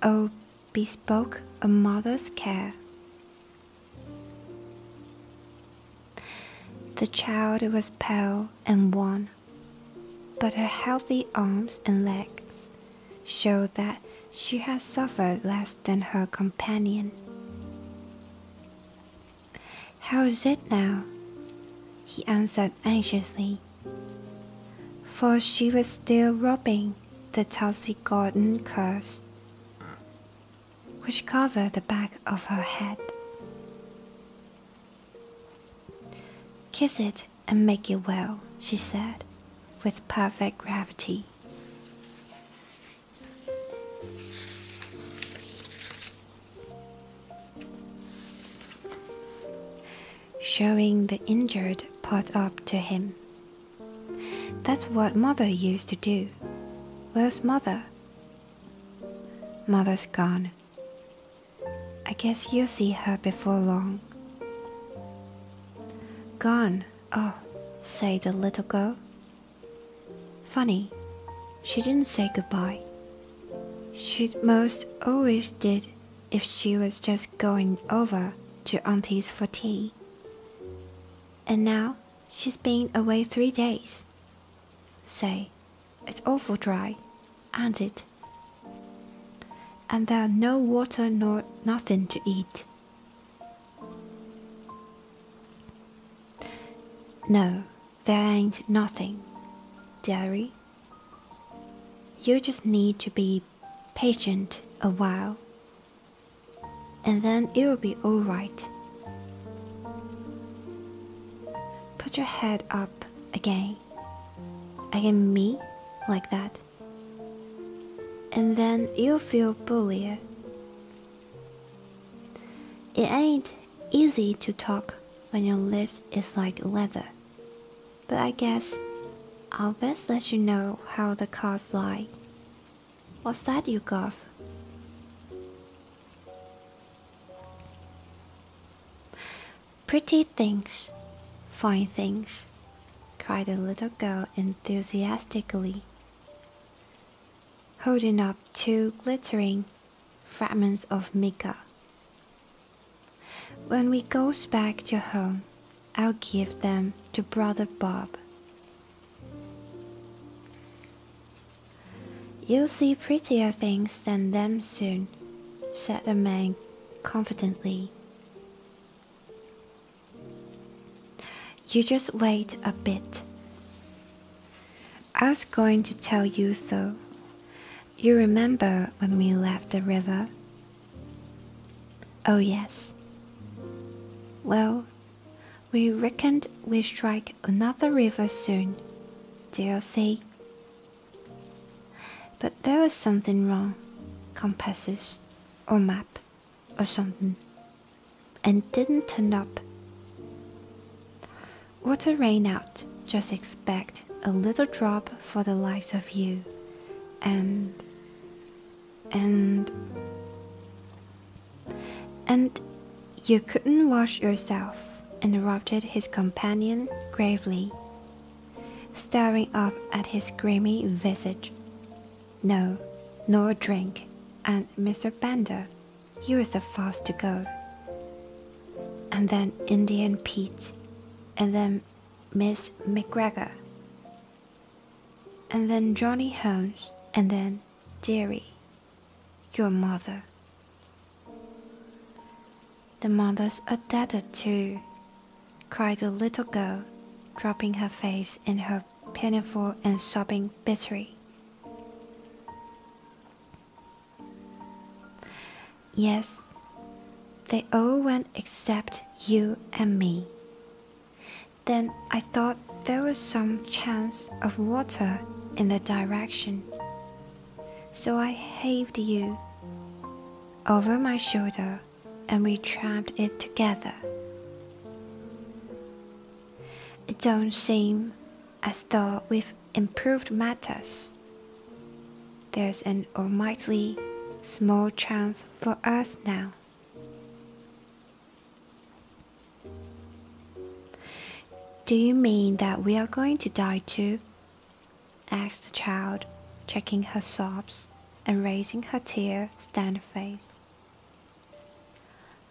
all bespoke a mother's care. The child was pale and wan, but her healthy arms and legs showed that she had suffered less than her companion. "How is it now?" he answered anxiously, for she was still rubbing the tulsi garden curls which covered the back of her head. "Kiss it and make it well," she said, with perfect gravity. Showing the injured part up to him. "That's what Mother used to do." "Where's Mother?" "Mother's gone. I guess you'll see her before long." "Gone? Oh," said the little girl. "Funny, she didn't say goodbye. She most always did if she was just going over to Auntie's for tea. And now she's been away 3 days. Say, it's awful dry, ain't it? And there's no water nor nothing to eat." "No, there ain't nothing, dearie. You just need to be patient a while, and then it'll be all right. Put your head up again me, like that, and then you'll feel bullier. It ain't easy to talk when your lips is like leather, but I guess I'll best let you know how the cards lie. What's that you cough?" "Pretty things, fine things," cried the little girl enthusiastically, holding up 2 glittering fragments of mica. "When we goes back to home, I'll give them to Brother Bob." "You'll see prettier things than them soon," said the man confidently. "You just wait a bit. I was going to tell you though. You remember when we left the river?" "Oh yes, Well, we reckoned we'd strike another river soon, DLC. But there was something wrong, compasses, or map, or something, and didn't turn up. Water ran out, just expect a little drop for the likes of you, and you couldn't wash yourself, interrupted his companion gravely, staring up at his grimy visage. No, nor drink, and Mr. Bender, he was the first to go. And then Indian Pete, and then Miss McGregor, and then Johnny Holmes, and then dearie, your mother. The mothers are dead too, cried the little girl, dropping her face in her pinafore and sobbing bitterly. Yes, they all went except you and me. Then I thought there was some chance of water in the direction, so I heaved you over my shoulder and we tramped it together. It don't seem as though we've improved matters. There's an almighty small chance for us now. Do you mean that we are going to die too? Asked the child, checking her sobs and raising her tear-stained face.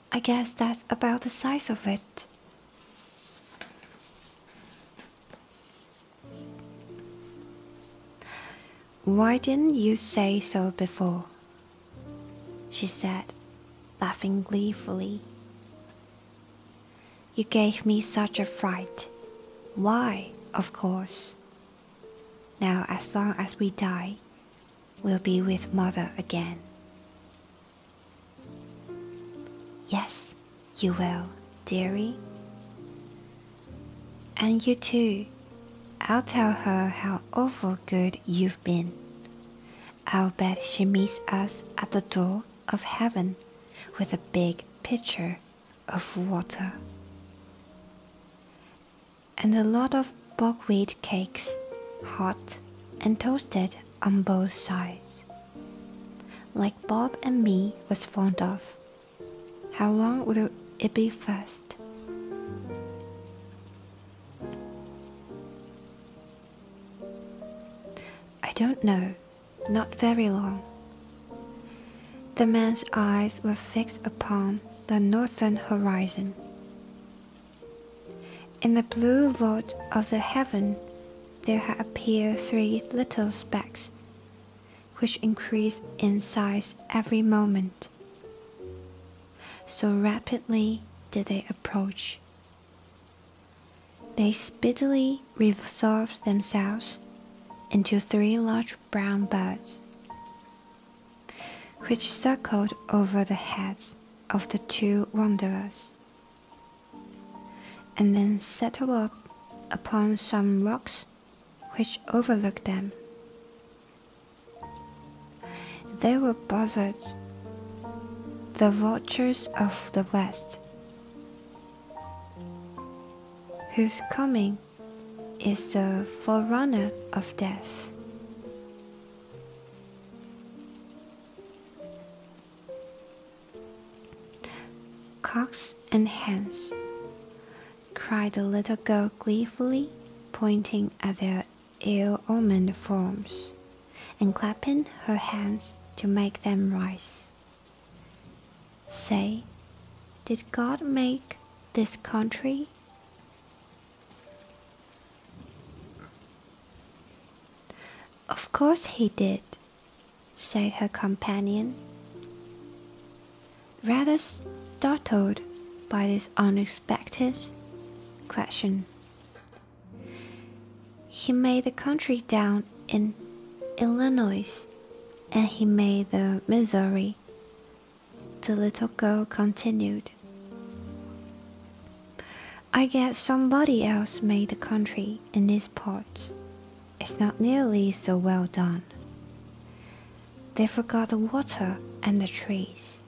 I guess that's about the size of it. Why didn't you say so before? She said, laughing gleefully. You gave me such a fright. Why, of course. Now, as long as we die, we'll be with Mother again. Yes, you will, dearie. And you too. I'll tell her how awful good you've been. I'll bet she meets us at the door of heaven with a big pitcher of water. And a lot of buckwheat cakes, hot and toasted on both sides, like Bob and me was fond of. How long will it be first? I don't know, not very long. The man's eyes were fixed upon the northern horizon. In the blue vault of the heaven there had appeared 3 little specks, which increased in size every moment. So rapidly did they approach. They speedily resolved themselves into 3 large brown birds, which circled over the heads of the 2 wanderers, and then settled up upon some rocks which overlooked them. They were buzzards, the vultures of the west, whose coming is the forerunner of death. Cocks and hens, cried the little girl gleefully, pointing at their ill-omened forms, and clapping her hands to make them rise. Say, did God make this country? Of course he did, said her companion, rather startled by this unexpected question. He made the country down in Illinois, and he made the Missouri, the little girl continued. I guess somebody else made the country in these parts. It's not nearly so well done. They forgot the water and the trees.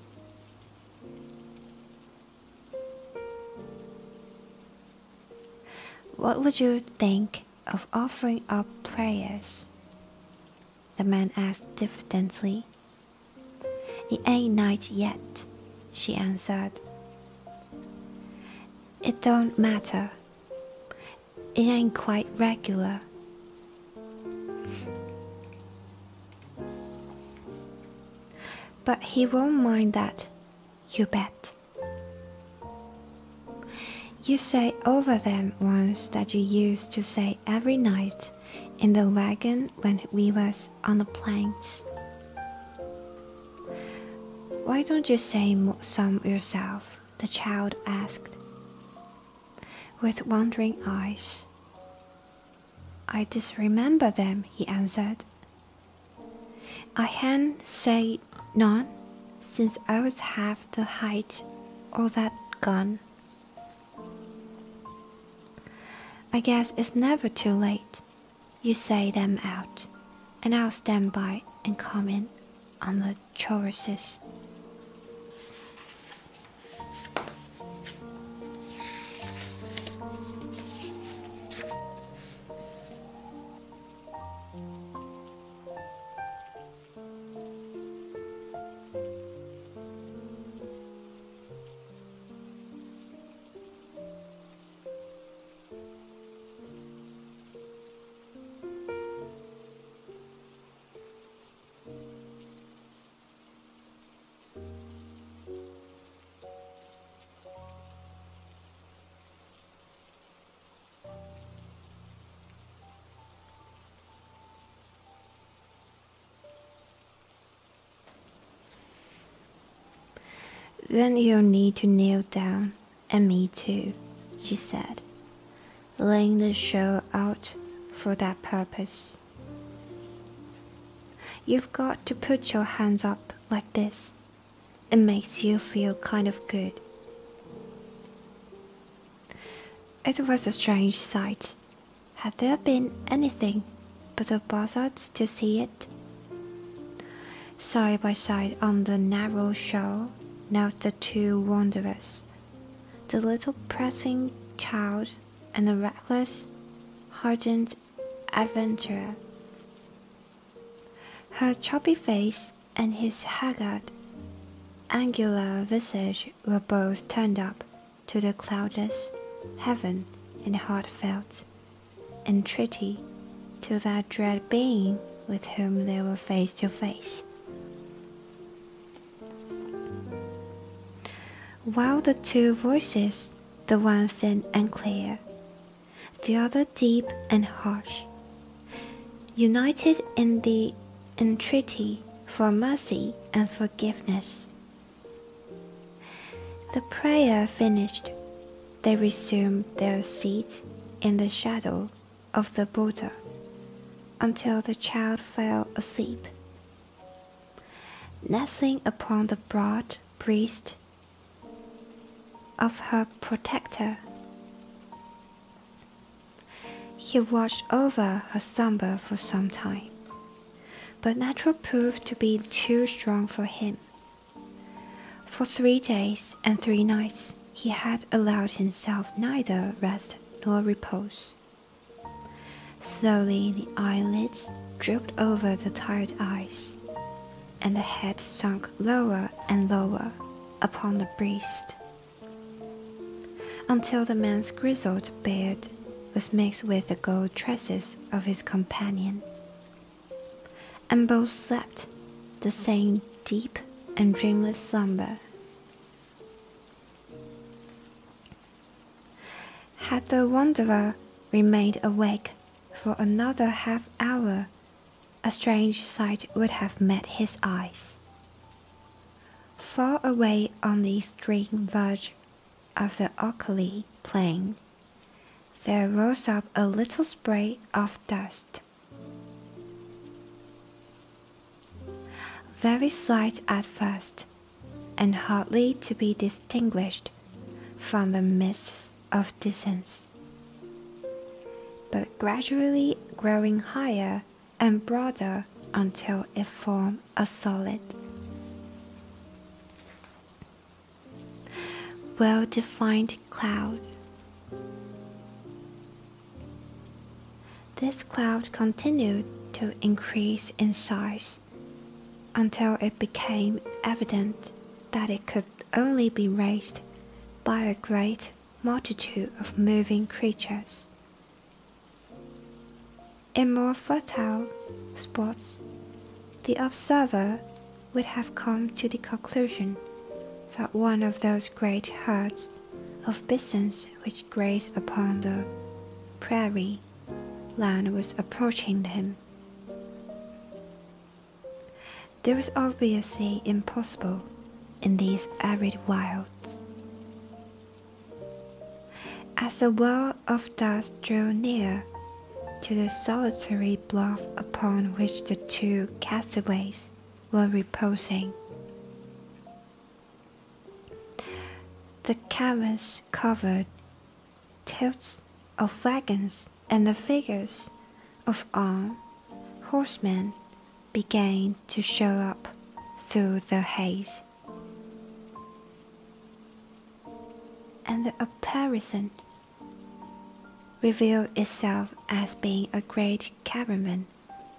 What would you think of offering up prayers? The man asked diffidently. It ain't night yet, she answered. It don't matter. It ain't quite regular. But he won't mind that, you bet. You say over them once that you used to say every night in the wagon when we was on the planks. Why don't you say some yourself? The child asked, with wondering eyes. I disremember them, he answered. I hadn't said none since I was half the height of that gun. I guess it's never too late. You say them out, and I'll stand by and comment on the choruses. Then you'll need to kneel down, and me too, she said, laying the show out for that purpose. You've got to put your hands up like this. It makes you feel kind of good. It was a strange sight. Had there been anything but the buzzards to see it? Side by side on the narrow shore knelt the two wanderers, the little pressing child and the reckless, hardened adventurer. Her chubby face and his haggard, angular visage were both turned up to the cloudless heaven in heartfelt entreaty to that dread being with whom they were face to face. While the two voices, the one thin and clear, the other deep and harsh, united in the entreaty for mercy and forgiveness. The prayer finished, they resumed their seats in the shadow of the Buddha until the child fell asleep, nestling upon the broad breast of her protector. He watched over her slumber for some time, but natural proved to be too strong for him. For 3 days and 3 nights he had allowed himself neither rest nor repose. Slowly the eyelids drooped over the tired eyes, and the head sunk lower and lower upon the breast, until the man's grizzled beard was mixed with the gold tresses of his companion, and both slept the same deep and dreamless slumber. Had the wanderer remained awake for another half-hour, a strange sight would have met his eyes. Far away on the extreme verge of the alkali plain, there rose up a little spray of dust, very slight at first, and hardly to be distinguished from the mists of distance, but gradually growing higher and broader until it formed a solid, well-defined cloud. This cloud continued to increase in size until it became evident that it could only be raised by a great multitude of moving creatures. In more fertile spots, the observer would have come to the conclusion that one of those great herds of bisons which graze upon the prairie land was approaching him. This was obviously impossible in these arid wilds. As the wall of dust drew near to the solitary bluff upon which the two castaways were reposing, the canvas-covered tilts of wagons and the figures of armed horsemen began to show up through the haze, and the apparition revealed itself as being a great caravan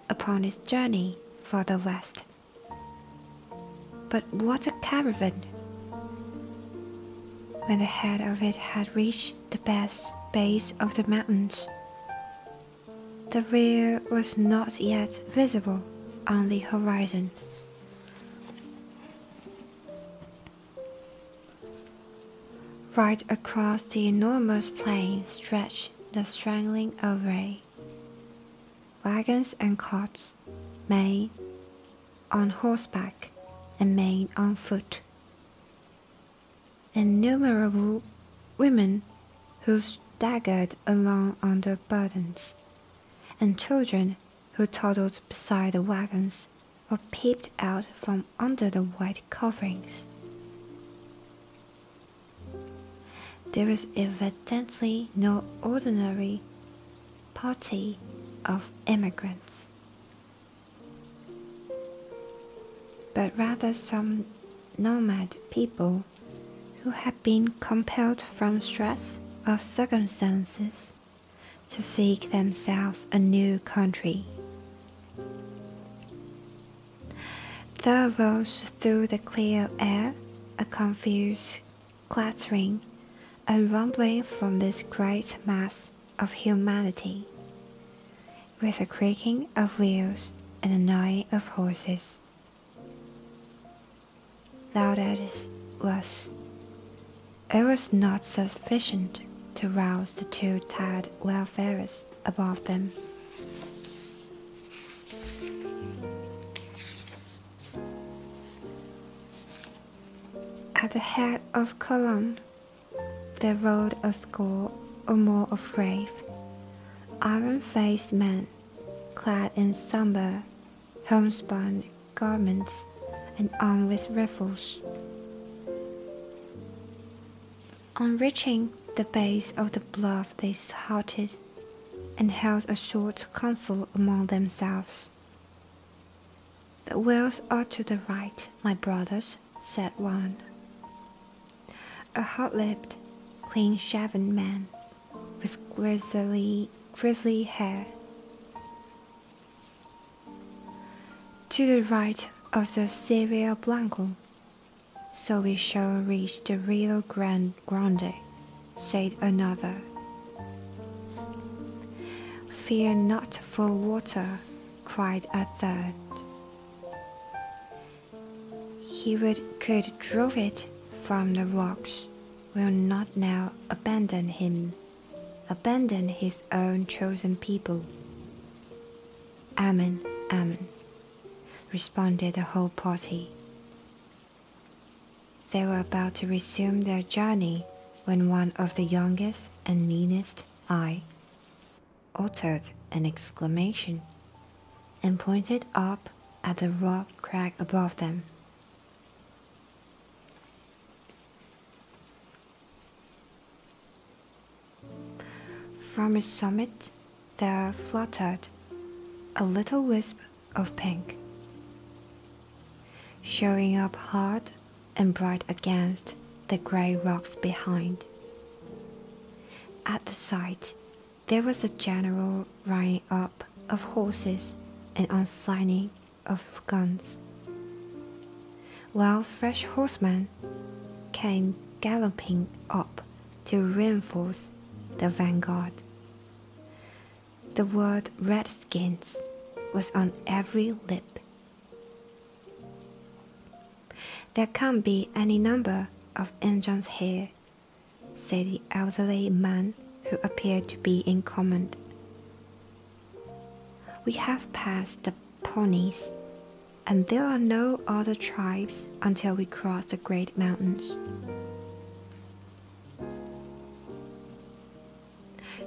upon its journey for the west. But what a caravan! When the head of it had reached the base of the mountains, the rear was not yet visible on the horizon. Right across the enormous plain stretched the straggling array, wagons and carts, men on horseback and men on foot, innumerable women who staggered along under burdens, and children who toddled beside the wagons or peeped out from under the white coverings. There was evidently no ordinary party of immigrants, but rather some nomad people who had been compelled from stress of circumstances to seek themselves a new country. There rose through the clear air a confused clattering and rumbling from this great mass of humanity, with a creaking of wheels and a neighing of horses. Loud as it was not sufficient to rouse the two tired wayfarers above them. At the head of column, there rode a score or more of grave, iron-faced men, clad in somber, homespun garments and armed with rifles. On reaching the base of the bluff, they halted and held a short council among themselves. "The whales are to the right, my brothers," said one, a hot-lipped, clean-shaven man with grizzly hair. "To the right of the Sierra Blanco, so we shall reach the Rio Grande," said another. "Fear not for water," cried a third. "He could drove it from the rocks, will not now abandon his own chosen people." "Amen, amen," responded the whole party. They were about to resume their journey when one of the youngest and leanest uttered an exclamation and pointed up at the rock crag above them. From its summit there fluttered a little wisp of pink, showing up hard and bright against the grey rocks behind. At the sight, there was a general running up of horses and unsigning of guns, while fresh horsemen came galloping up to reinforce the vanguard. The word Redskins was on every lip. "There can't be any number of engines here," said the elderly man who appeared to be in command. "We have passed the ponies, and there are no other tribes until we cross the great mountains."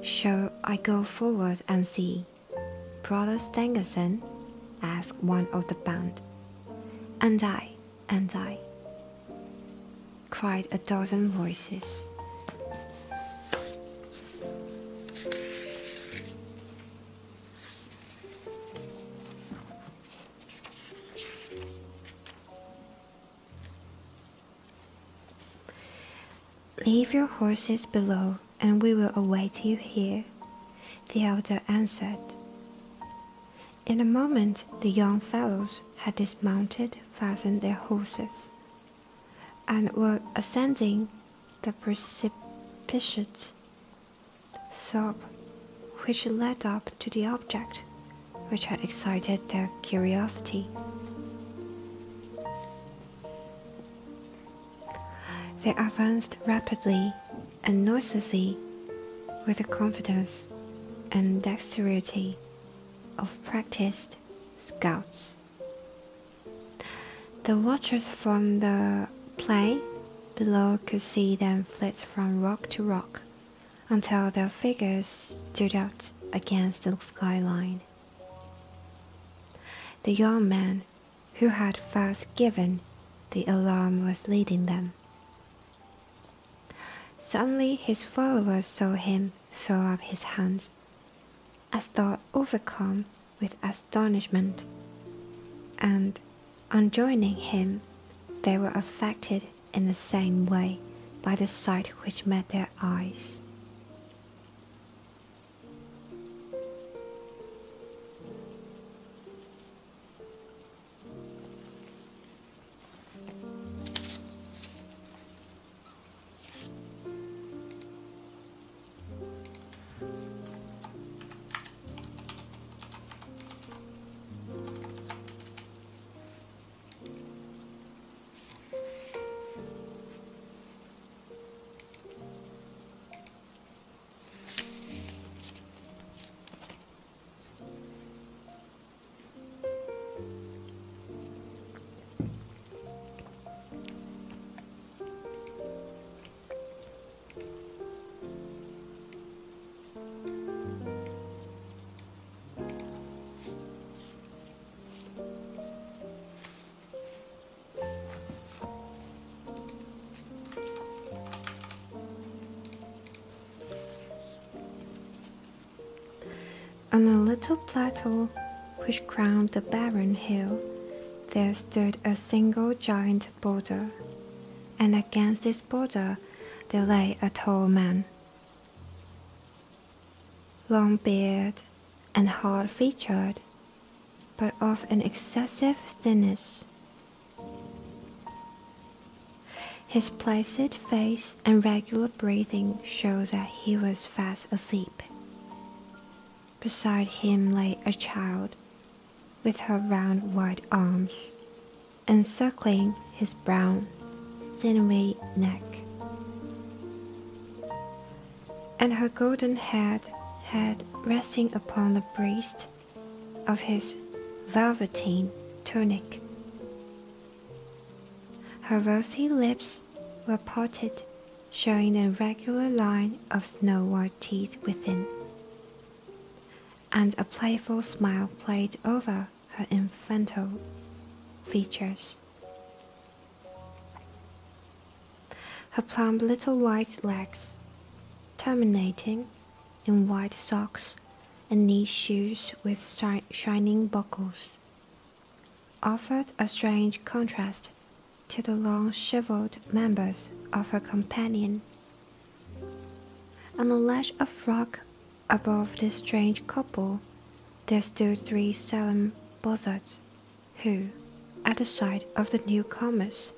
"Shall I go forward and see, Brother Stangerson?" asked one of the band. "And I, cried a dozen voices. "Leave your horses below, and we will await you here," the elder answered. In a moment the young fellows had dismounted, fastened their horses, and were ascending the precipitous slope which led up to the object which had excited their curiosity. They advanced rapidly and noiselessly with the confidence and dexterity of practiced scouts. The watchers from the plain below could see them flit from rock to rock until their figures stood out against the skyline. The young man who had first given the alarm was leading them. Suddenly his followers saw him throw up his hands, as though overcome with astonishment, and on joining him they were affected in the same way by the sight which met their eyes. On a little plateau which crowned the barren hill, there stood a single giant boulder, and against this boulder there lay a tall man, long-bearded and hard-featured, but of an excessive thinness. His placid face and regular breathing showed that he was fast asleep. Beside him lay a child, with her round white arms encircling his brown, sinewy neck, and her golden head resting upon the breast of his velveteen tunic. Her rosy lips were parted, showing a regular line of snow-white teeth within, and a playful smile played over her infantile features. Her plump little white legs, terminating in white socks and knee shoes with shining buckles, offered a strange contrast to the long shriveled members of her companion. On a ledge of rock above this strange couple, there stood 3 solemn buzzards, who, at the sight of the newcomers,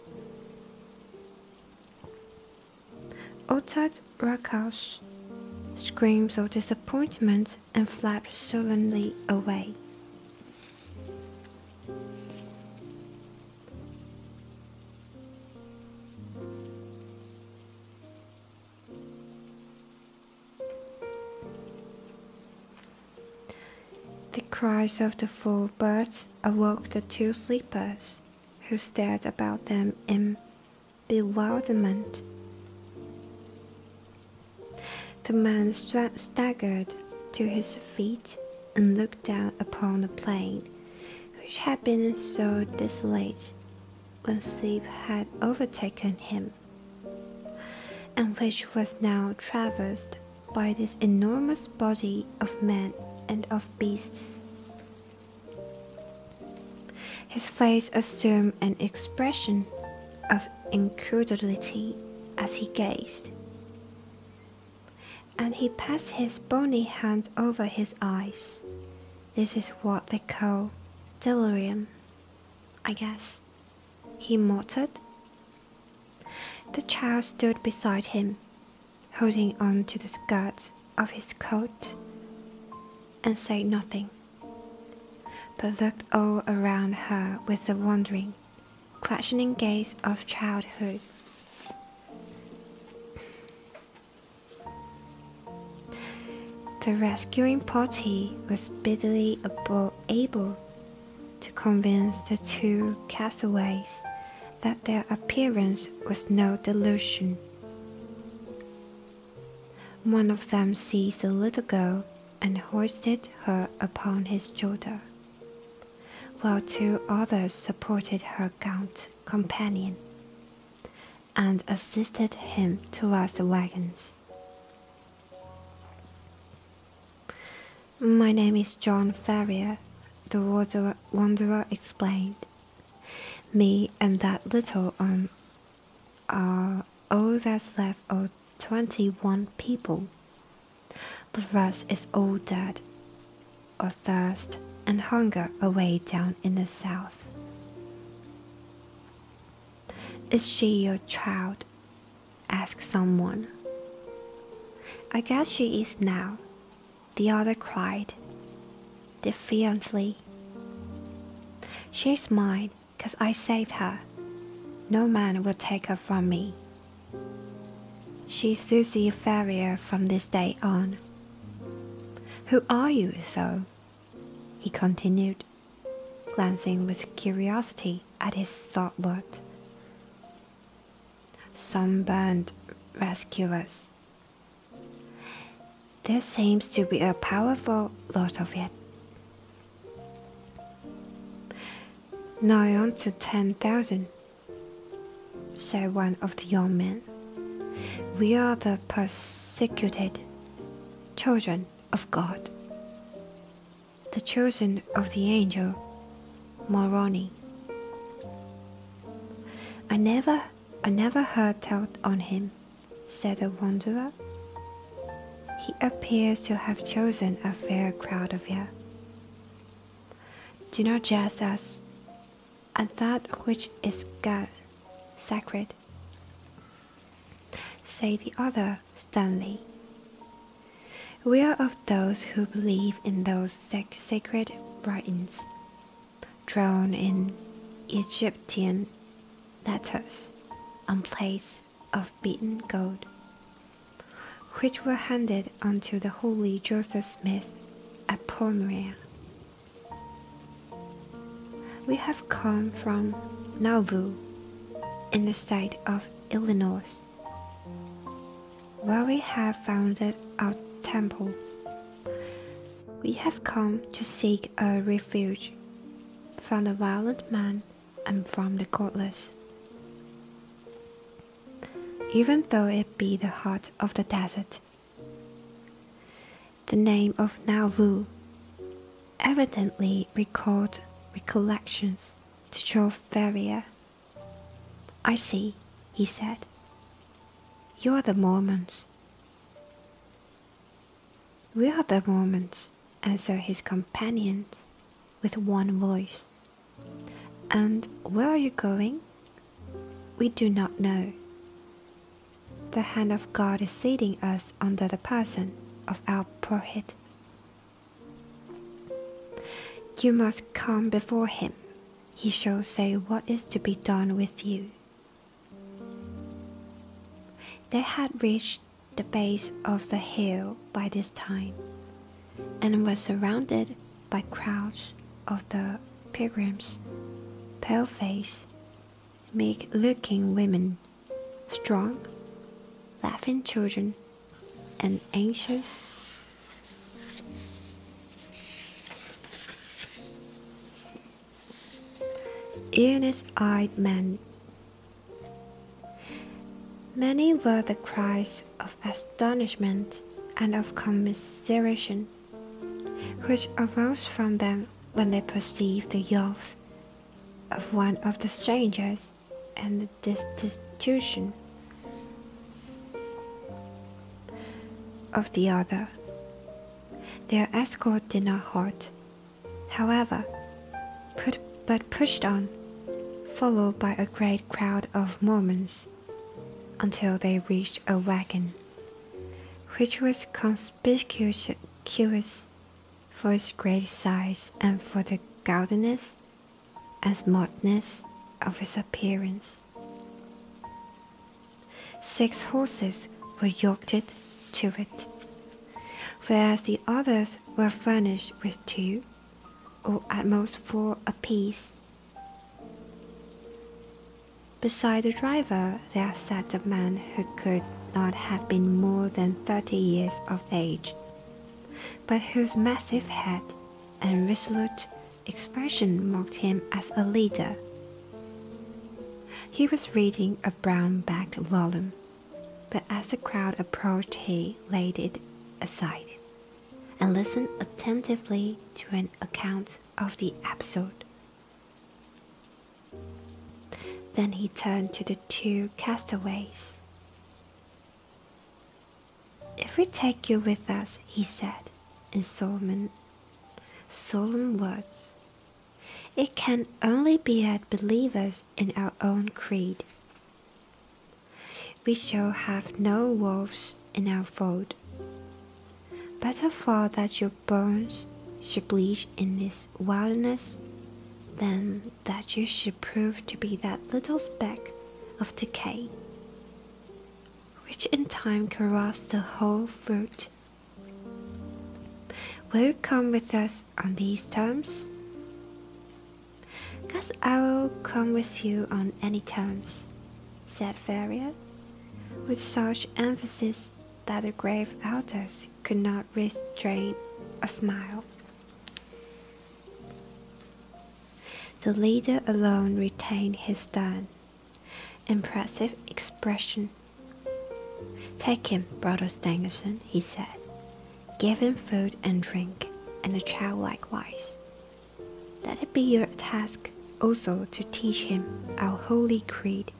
uttered raucous screams of disappointment and flapped sullenly away. The cries of the 4 birds awoke the 2 sleepers, who stared about them in bewilderment. The man staggered to his feet and looked down upon the plain, which had been so desolate when sleep had overtaken him, and which was now traversed by this enormous body of men and of beasts. His face assumed an expression of incredulity as he gazed, and he passed his bony hand over his eyes. "This is what they call delirium, I guess," he muttered. The child stood beside him, holding on to the skirts of his coat, and said nothing, but looked all around her with the wondering, questioning gaze of childhood. The rescuing party was speedily able to convince the 2 castaways that their appearance was no delusion. One of them seized the little girl and hoisted her upon his shoulder, while 2 others supported her gaunt companion and assisted him towards the wagons. "My name is John Ferrier," the wanderer explained. "Me and that little are all that's left of 21 people. The rest is all dead, or thirst and hunger away down in the south." "Is she your child?" asked someone. "I guess she is now," the other cried, defiantly. "She's mine, 'cause I saved her. No man will take her from me. She's Susie Ferrier from this day on." "Who are you, though?" he continued, glancing with curiosity at his stalwart. "Sunburned rescuers. There seems to be a powerful lot of it. Nigh on to 10,000, said one of the young men. "We are the persecuted children of God, the chosen of the angel Moroni." I never heard tell on him," said the wanderer. "He appears to have chosen a fair crowd of you. Do not jest us at that which is God sacred," said the other sternly. "We are of those who believe in those sacred writings, drawn in Egyptian letters on plates of beaten gold, which were handed unto the holy Joseph Smith at Pomeroy. We have come from Nauvoo, in the state of Illinois, where we have founded our temple. We have come to seek a refuge from the violent man and from the godless, even though it be the heart of the desert. The name of Nauvoo evidently recalled recollections to Joe Ferrier. "I see," he said. "You are the Mormons." "We are the Mormons," answered his companions with one voice. "And where are you going?" "We do not know. The hand of God is leading us under the person of our Prophet. You must come before him. He shall say what is to be done with you." They had reached the base of the hill by this time, and were surrounded by crowds of the pilgrims, pale-faced, meek-looking women, strong, laughing children, and anxious, earnest-eyed men. Many were the cries of astonishment and of commiseration which arose from them when they perceived the youth of one of the strangers and the destitution of the other. Their escort did not halt, however, but pushed on, followed by a great crowd of Mormons, until they reached a wagon, which was conspicuous for its great size and for the gaudiness and smartness of its appearance. 6 horses were yoked to it, whereas the others were furnished with 2, or at most 4 apiece. Beside the driver there sat a man who could not have been more than 30 years of age, but whose massive head and resolute expression marked him as a leader. He was reading a brown-backed volume, but as the crowd approached he laid it aside and listened attentively to an account of the episode. Then he turned to the 2 castaways. "If we take you with us," he said in solemn words, "it can only be as believers in our own creed. We shall have no wolves in our fold. Better far that your bones should bleach in this wilderness than that you should prove to be that little speck of decay, which in time corrupts the whole fruit. Will you come with us on these terms?" "Guess I will come with you on any terms," said Ferrier, with such emphasis that the grave elders could not restrain a smile. The leader alone retained his stern, impressive expression. "Take him, Brother Stangerson," he said. "Give him food and drink, and the child likewise. Let it be your task also to teach him our holy creed.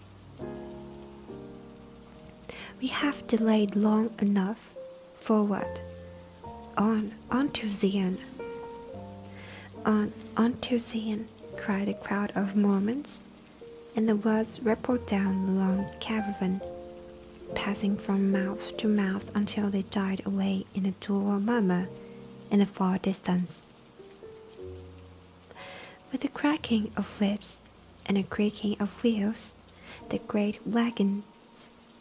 We have delayed long enough. Forward, on to Zion." On to Zion," cried a crowd of Mormons, and the words rippled down the long caravan, passing from mouth to mouth until they died away in a dull murmur in the far distance. With the cracking of whips and a creaking of wheels, the great wagons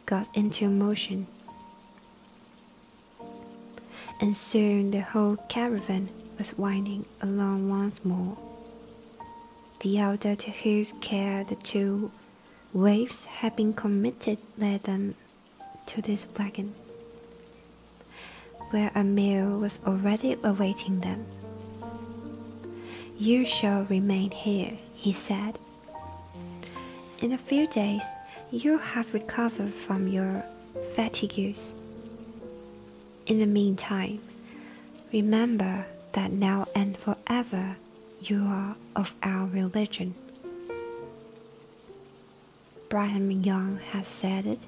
got into motion, and soon the whole caravan was winding along once more. The elder to whose care the 2 waifs had been committed led them to this wagon, where a meal was already awaiting them. "You shall remain here," he said. "In a few days you'll have recovered from your fatigues. In the meantime, Remember that now and forever you are of our religion. Brigham Young has said it,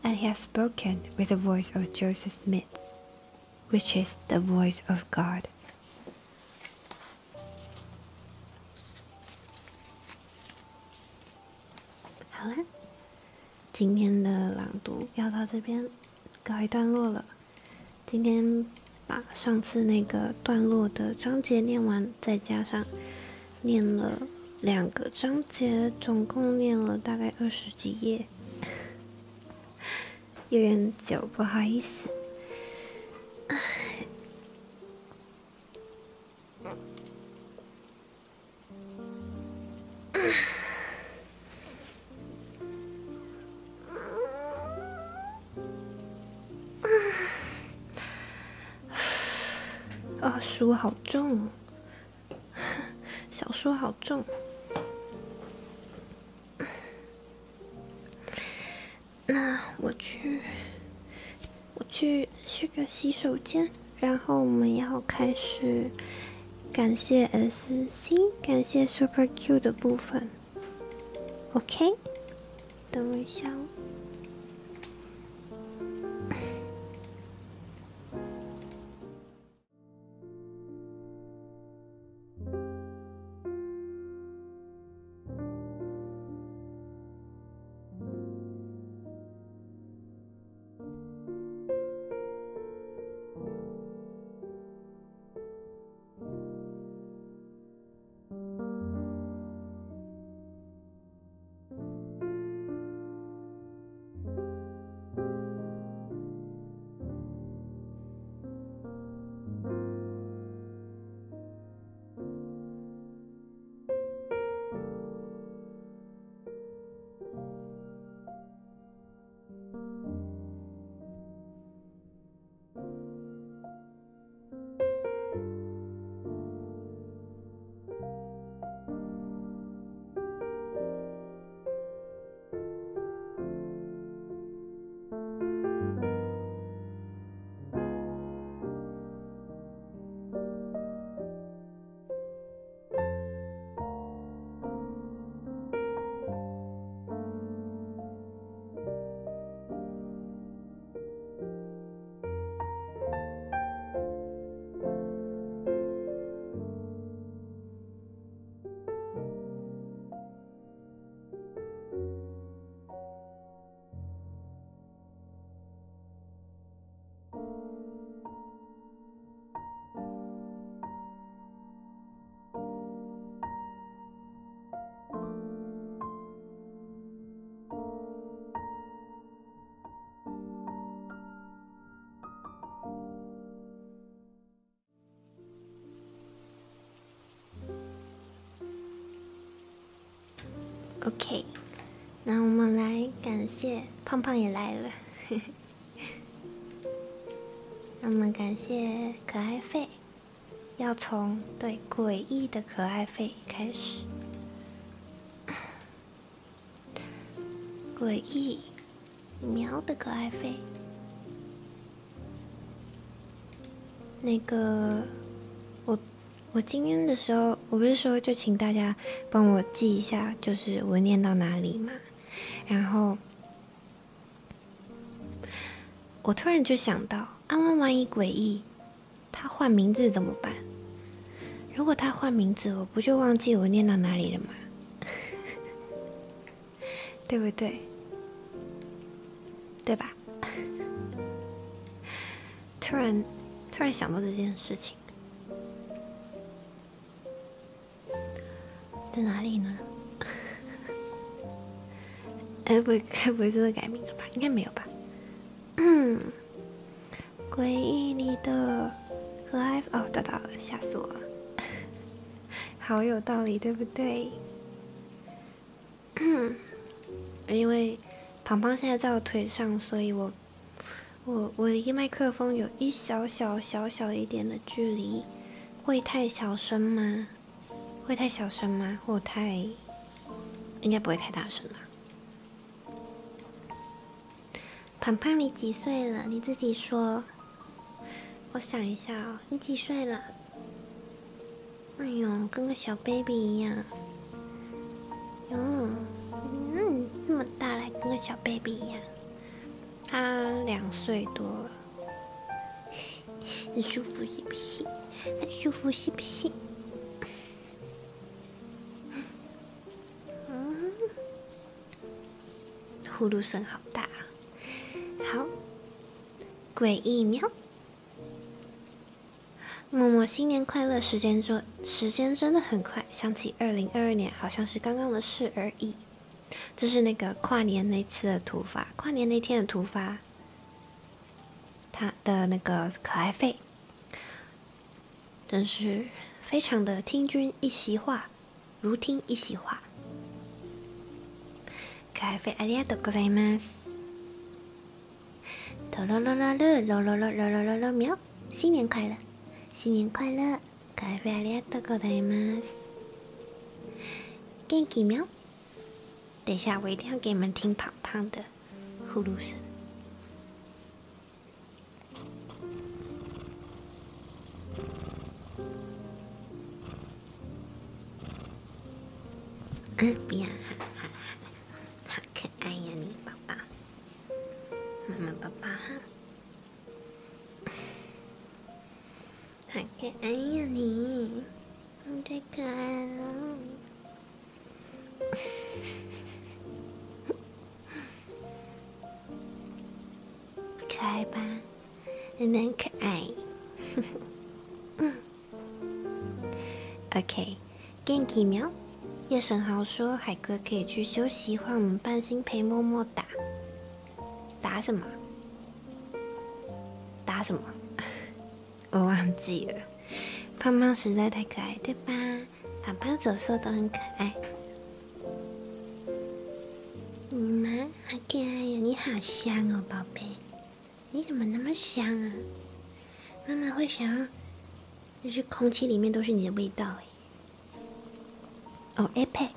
and he has spoken with the voice of Joseph Smith, which is the voice of God. 好了，今天的朗读要到这边告一段落了。今天把上次那个段落的章节念完，再加上念了2个章节，总共念了大概20几页，有点久，不好意思。书好重，小说好重。那我去个洗手间，然后我们要开始感谢 SC， 感谢 Super Q 的部分。OK， 等我一下哦。OK， 那我们来感谢胖胖也来了，那我们感谢可爱费，要从对诡异的可爱费开始，诡异喵的可爱费，那个我今天的时候，我不是说就请大家帮我记一下，就是我念到哪里嘛。然后我突然就想到，万一诡异他换名字怎么办？如果他换名字，我不就忘记我念到哪里了吗？对不对？对吧？突然想到这件事情。在哪里呢？该不会真的改名了吧？应该没有吧。诡异你的可爱哦，找到了，吓死我了！好有道理，对不对？因为胖胖现在在我腿上，所以我离麦克风有一小一点的距离，会太小声吗？会太小声吗？或太……应该不会太大声啦。胖胖，你几岁了？你自己说。我想一下哦，你几岁了？哎呦，跟个小 baby 一样。那么大了，跟个小 baby 一样。他2岁多了，很舒服是不是？很舒服是不是？呼噜声好大啊！好，诡异喵。默默新年快乐！时间真的很快，想起2022年好像是刚刚的事而已。这是那个跨年那次的突发，跨年那天的突发，他的那个可爱费，真是非常的听君一席话，如听一席话。可爱费ありがとうございます。哆啦啦啦啦啦啦啦啦啦啦喵！新年快乐！新年快乐！可愛费ありがとうございます。元気喵！等一下，我一定要给你们听胖胖的呼噜声。不要，好可爱呀，你宝宝，妈妈宝宝哈。好可爱呀你，你最可爱了。可爱吧？真的很可爱。OK， 元気喵。叶神豪说：“海哥可以去休息，换我们半星陪默默打。打什么？打什么？我忘记了。胖胖实在太可爱，对吧？胖胖走兽都很可爱。妈，好可爱呀！你好香哦，宝贝。你怎么那么香啊？妈妈会想要，就是空气里面都是你的味道哎。”哦 ，Apex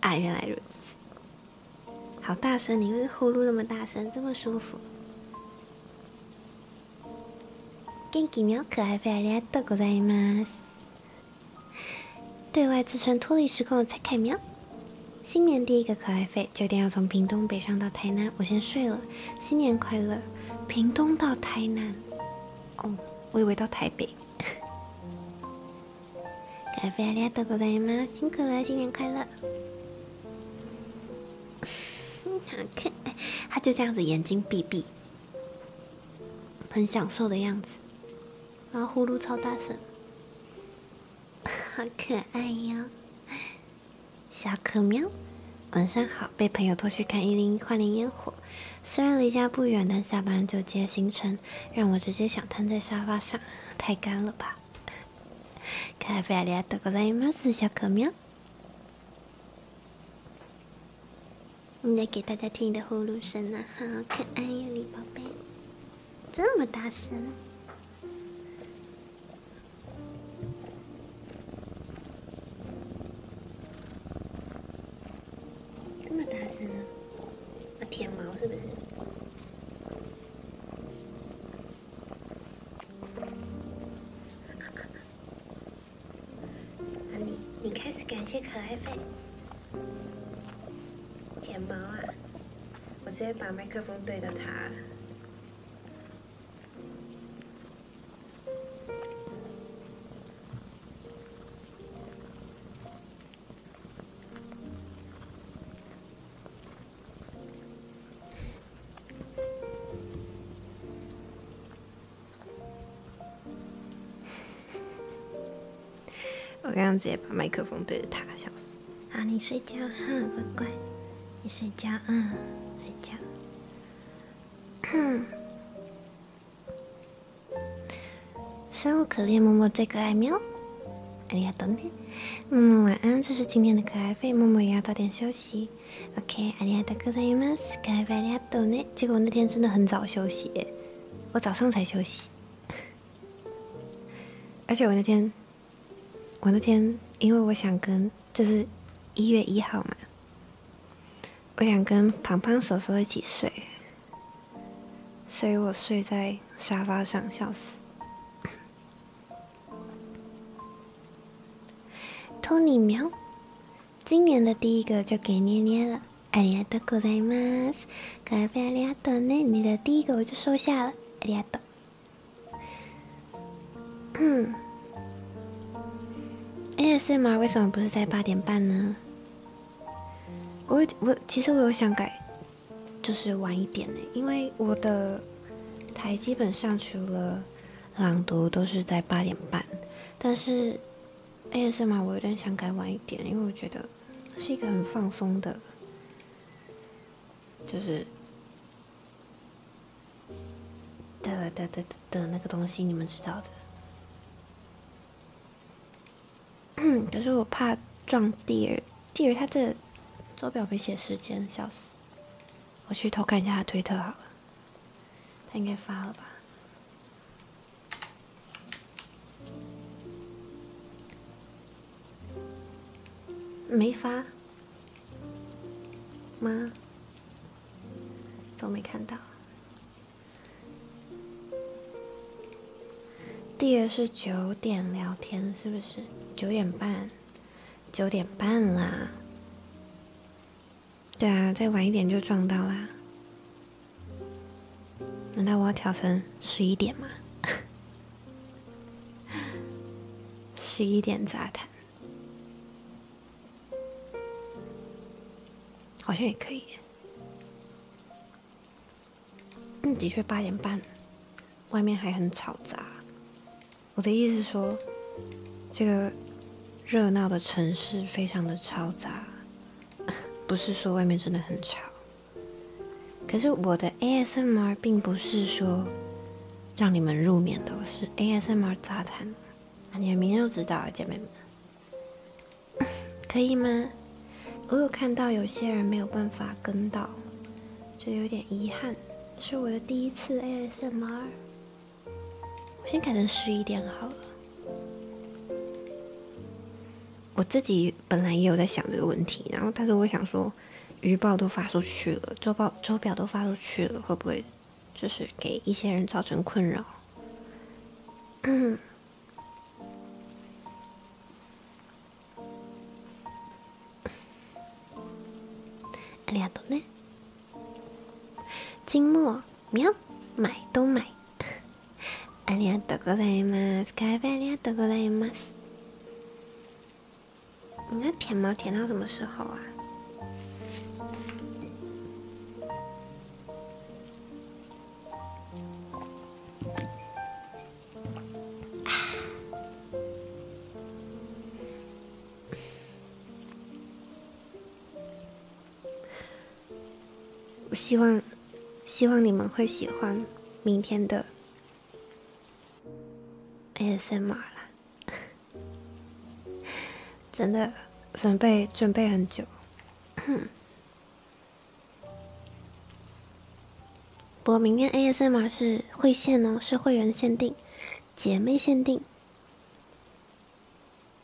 啊，原来如此，好大声！你会呼噜那么大声，这么舒服。元気喵，可愛费ありがとうございます。对外自称脱离时空的蔡凯喵，新年第一个可爱费，9点要从屏东北上到台南，我先睡了。新年快乐！屏东到台南，哦，我以为到台北。可愛费ありがとうございます，辛苦了，新年快乐！好可爱，他就这样子眼睛闭闭，很享受的样子，然后呼噜超大声，好可爱哟！小可喵，晚上好，被朋友拖去看101跨年烟火，虽然离家不远，但下班就接行程，让我直接想瘫在沙发上，太干了吧！可愛费ありがとうございます，小可喵。你来给大家听你的呼噜声啊，好可爱呀，你宝贝，这么大声，这么大声啊！舔毛是不是？你开始感谢可爱费，舔毛啊！我直接把麦克风对着他。我刚刚直接把麦克风对着他，笑死！好，你睡觉哈，乖乖，你睡觉啊，睡觉。生无可恋，默默最可爱喵！ありがとうね，默默晚安，这是今天的可爱费，默默也要早点休息。OK，ありがとうございます，可愛费ありがとうね。结果那天真的很早休息耶，我早上才休息，而且我那天因为我想跟就是1月1号嘛，我想跟胖胖手手一起睡，所以我睡在沙发上，笑死。托尼喵，今年的第一个就给捏捏了，ありがとうございます。咖啡ありがとうね，你的第一个我就收下了，ありがとう。ASMR 为什么不是在8点半呢？其实我有想改，就是晚一点呢，因为我的台基本上除了朗读都是在8点半，但是 ASMR 我有点想改晚一点，因为我觉得是一个很放松的，就是的那个东西，你们知道的。可是我怕撞Dear他的手表没写时间，笑死！我去偷看一下他推特好了，他应该发了吧？没发吗？都没看到。Dear是9点聊天，是不是？9点半，9点半啦。对啊，再晚一点就撞到啦。难道我要调成11点吗？11点杂谈，好像也可以。的确8点半，外面还很吵杂。我的意思是说，这个热闹的城市非常的嘈杂，不是说外面真的很吵。可是我的 ASMR 并不是说让你们入眠的，是 ASMR 杂谈啊，你们明天就知道了，姐妹们，可以吗？我有看到有些人没有办法跟到，就有点遗憾，是我的第一次 ASMR。我先改成11点好了。我自己本来也有在想这个问题，然后但是我想说，预报都发出去了，周表都发出去了，会不会就是给一些人造成困扰？ありがとうね。金墨喵，买都买。ありがとうございます。咖啡ありがとうございます。你那舔毛舔到什么时候啊？我希望你们会喜欢明天的ASMR 啦，真的准备很久。不过明天 ASMR 是会限哦，是会员限定，姐妹限定。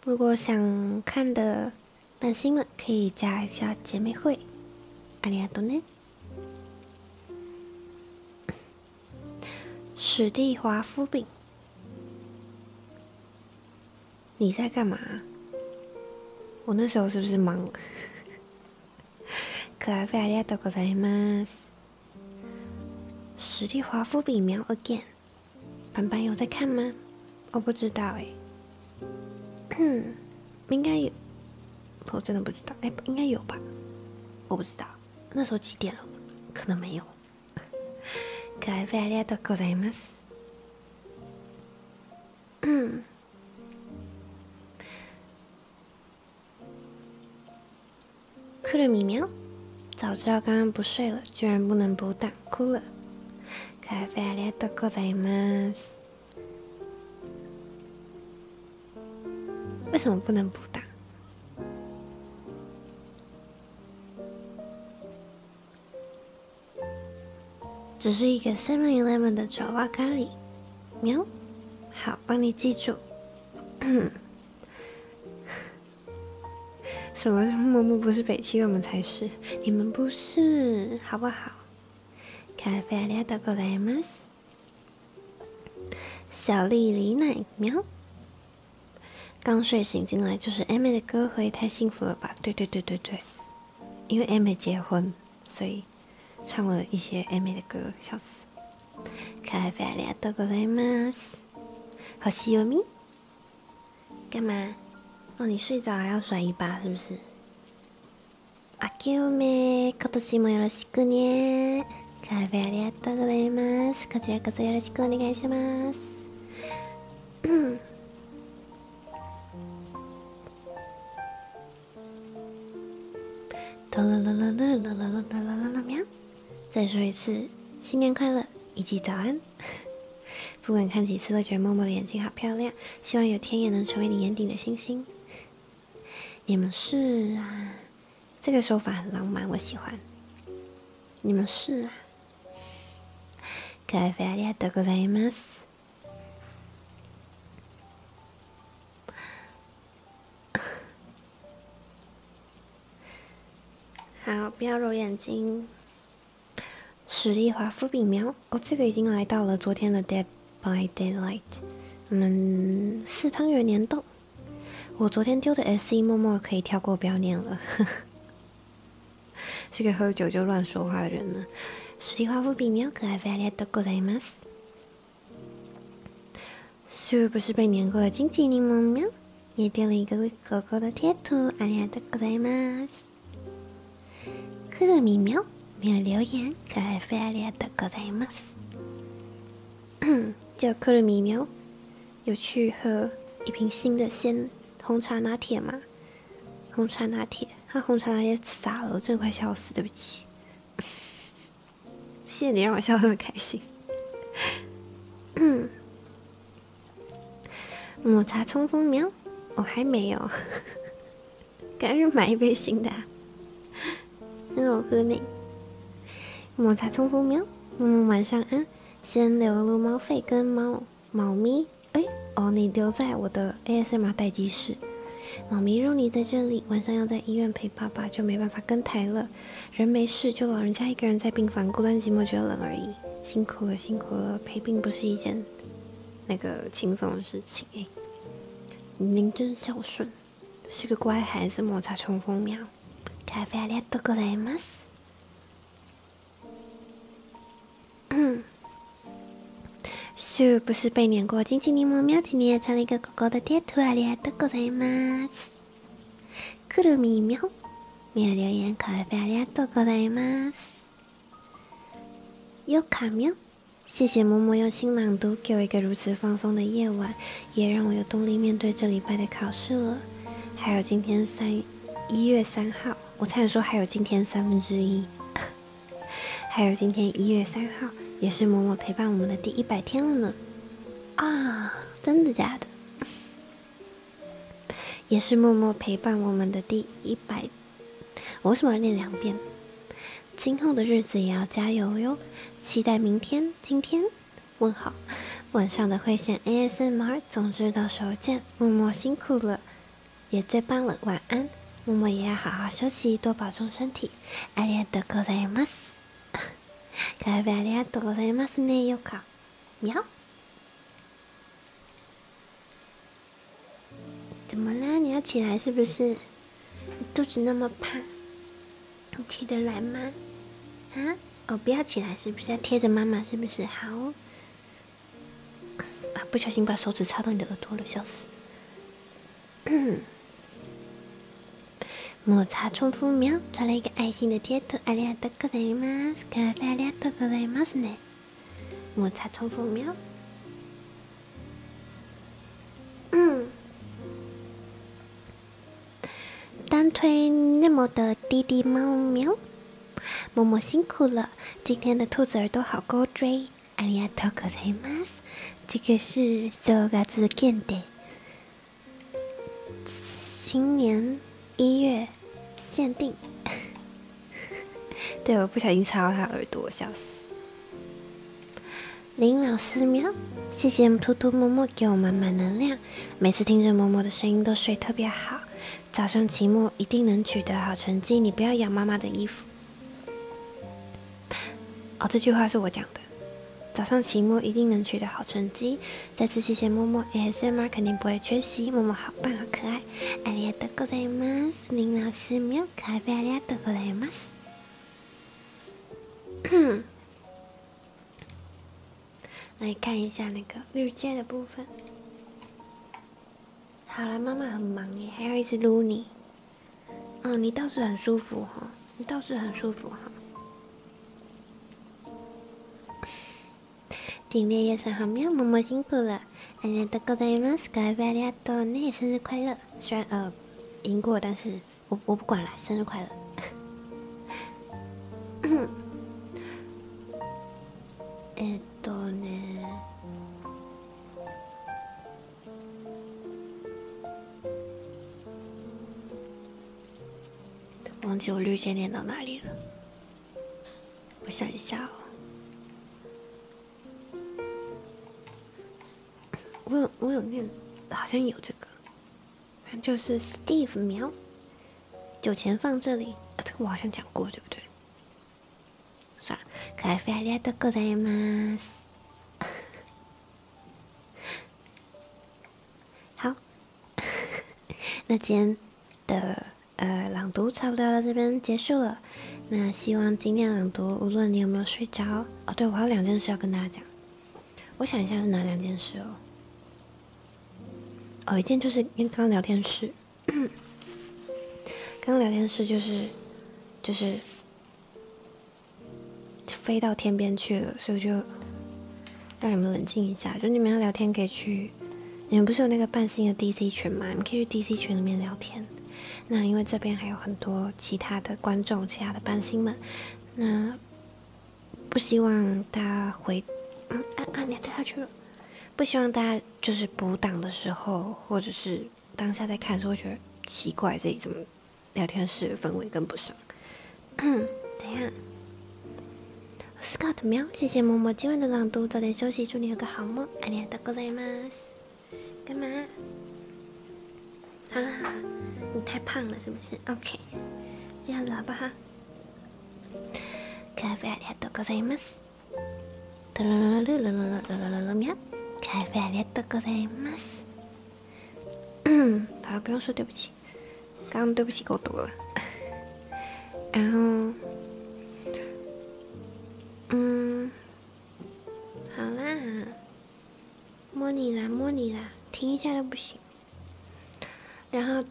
如果想看的满星们可以加一下姐妹会。ありがとうね。史蒂华夫饼。你在干嘛？我那时候是不是忙？咖啡ありがとうございます。史蒂华夫饼苗 again。板板有在看吗？我不知道哎。应该有，我真的不知道。哎，应该有吧？我不知道。那时候几点了？可能没有。咖啡ありがとうございます。くるみ喵，早知道刚刚不睡了，居然不能补档，哭了。咖啡ありがとうございます。为什么不能补档？只是一个 7-Eleven 的爪哇咖喱，喵，好，帮你记住。什么默默不是北七，我们才是，你们不是，好不好？咖啡ありがとうございます。小丽李奶喵，刚睡醒进来就是 Emma 的歌回，太幸福了吧？对，因为 Emma 结婚，所以唱了一些 Emma 的歌，笑死。咖啡ありがとうございます。星読み？干嘛？哦，你睡着还要甩一把是不是？明けおめ、今年もよろしくね。咖啡ありがとうございます。こちらこそよろしくお願いします。喵！再说一次，新年快乐以及早安。不管看几次都觉得默默的眼睛好漂亮，希望有天也能成为你眼底的星星。你们是啊，这个说法很浪漫，我喜欢。你们是啊。咖啡ありがとうございます。好，不要揉眼睛。实力华夫饼苗哦，这个已经来到了昨天的 Dead by Daylight。4汤圆联动。我昨天丢的 SE 默默可以跳过不要念了。是个喝酒就乱说话的人呢。实力华夫饼苗可爱啡ありがとうございます。是不是被黏过的金桔柠檬喵？也丢了一个狗狗的贴图，ありがとうございます。くるみ喵没有留言，可爱啡ありがとうございます。叫くるみ喵有去喝一瓶新的鲜红茶拿铁吗？红茶拿铁，他红茶拿铁洒了，我真的快笑死，对不起。谢谢你让我笑得那么开心。抹茶冲锋喵，我还没有，赶紧买一杯新的、啊，很好喝呢。抹茶冲锋喵，晚上安，先留了猫肺跟猫咪，你留在我的 ASMR 待机室。猫咪肉你在这里，晚上要在医院陪爸爸，就没办法跟台了。人没事，就老人家一个人在病房孤单寂寞觉得冷而已。辛苦了，辛苦了，陪病不是一件轻松的事情哎。您真孝顺，是个乖孩子。抹茶冲锋喵，咖啡ありがとうございます。是不是被黏过？金桔柠檬喵，今天也传了一个狗狗的贴图，ありがとうございます。くるみ喵，没有留言，咖啡ありがとうございます。优卡喵，谢谢默默用心朗读，给我一个如此放松的夜晚，也让我有动力面对这礼拜的考试了。还有今天1月3号，我差点说还有今天1/3，还有今天1月3号。也是默默陪伴我们的第100天了呢！啊，真的假的？也是默默陪伴我们的第100，我为什么要念2遍？今后的日子也要加油哟！期待明天、今天问好晚上的会线 ASMR， 总之到时候见。默默辛苦了，也最棒了，晚安。默默也要好好休息，多保重身体。ありがとうございます。咖啡ありがとうございますね，优卡喵。怎么啦？你要起来是不是？你肚子那么胖，你起得来吗？啊？不要起来是不是？要贴着妈妈是不是？好。不小心把手指插到你的耳朵了，笑死。抹茶冲锋喵传了一个爱心的贴图，ありがとうございます。咖啡ありがとうございますね。抹茶冲锋喵。单推那么的滴滴猫喵，默默辛苦了，今天的兔子耳朵好勾追，ありがとうございます。这个是正月限定，新年1月限定。对，我不小心插到他耳朵，笑死。林老师喵，谢谢兔兔默默给我满满能量，每次听着默默的声音都睡特别好。早上期末一定能取得好成绩，你不要咬妈妈的衣服。哦，这句话是我讲的。早上期末一定能取得好成绩。再次谢谢默默 ASMR， 肯定不会缺席。默默好棒好可爱，ありがとうございます。林老师喵可爱，ありがとうございます。来看一下那个绿界的部分。好了，妈妈很忙耶，还要一直撸你。你倒是很舒服哈，你倒是很舒服哈。订阅夜3号喵，默默辛苦了。ありがとうございます。可愛ありがとうね，生日快乐。虽然赢过，但是我不管了，生日快乐。忘记我绿箭念到哪里了，我想一下我有念，好像有这个，反正就是 Steve 苗，酒钱放这里，这个我好像讲过，对不对？算了，可愛ありがとうございます。好，那今天的朗读差不多到这边结束了。那希望今天朗读，无论你有没有睡着，对，我还有2件事要跟大家讲。我想一下是哪2件事一件就是因为刚刚聊天室，刚刚聊天室就是飞到天边去了，所以我就让你们冷静一下。就你们要聊天可以去，你们不是有那个半新的 DC 群吗？你们可以去 DC 群里面聊天。那因为这边还有很多其他的观众，其他的班星们，那不希望大家你掉下去了。不希望大家就是补档的时候，或者是当下在看的时候，会觉得奇怪，这里怎么聊天室氛围跟不上？等一下 ，Scott 喵，谢谢默默今晚的朗读，早点休息，祝你有个好梦。ありがとうございます。干嘛？好了，你太胖了是不是 ？OK， 这样子好不好？可愛ありがとうございます。喵。可愛ありがとうございます。好，不用说对不起，刚刚对不起够多了。然后，好啦，摸你啦，停一下都不行。然后，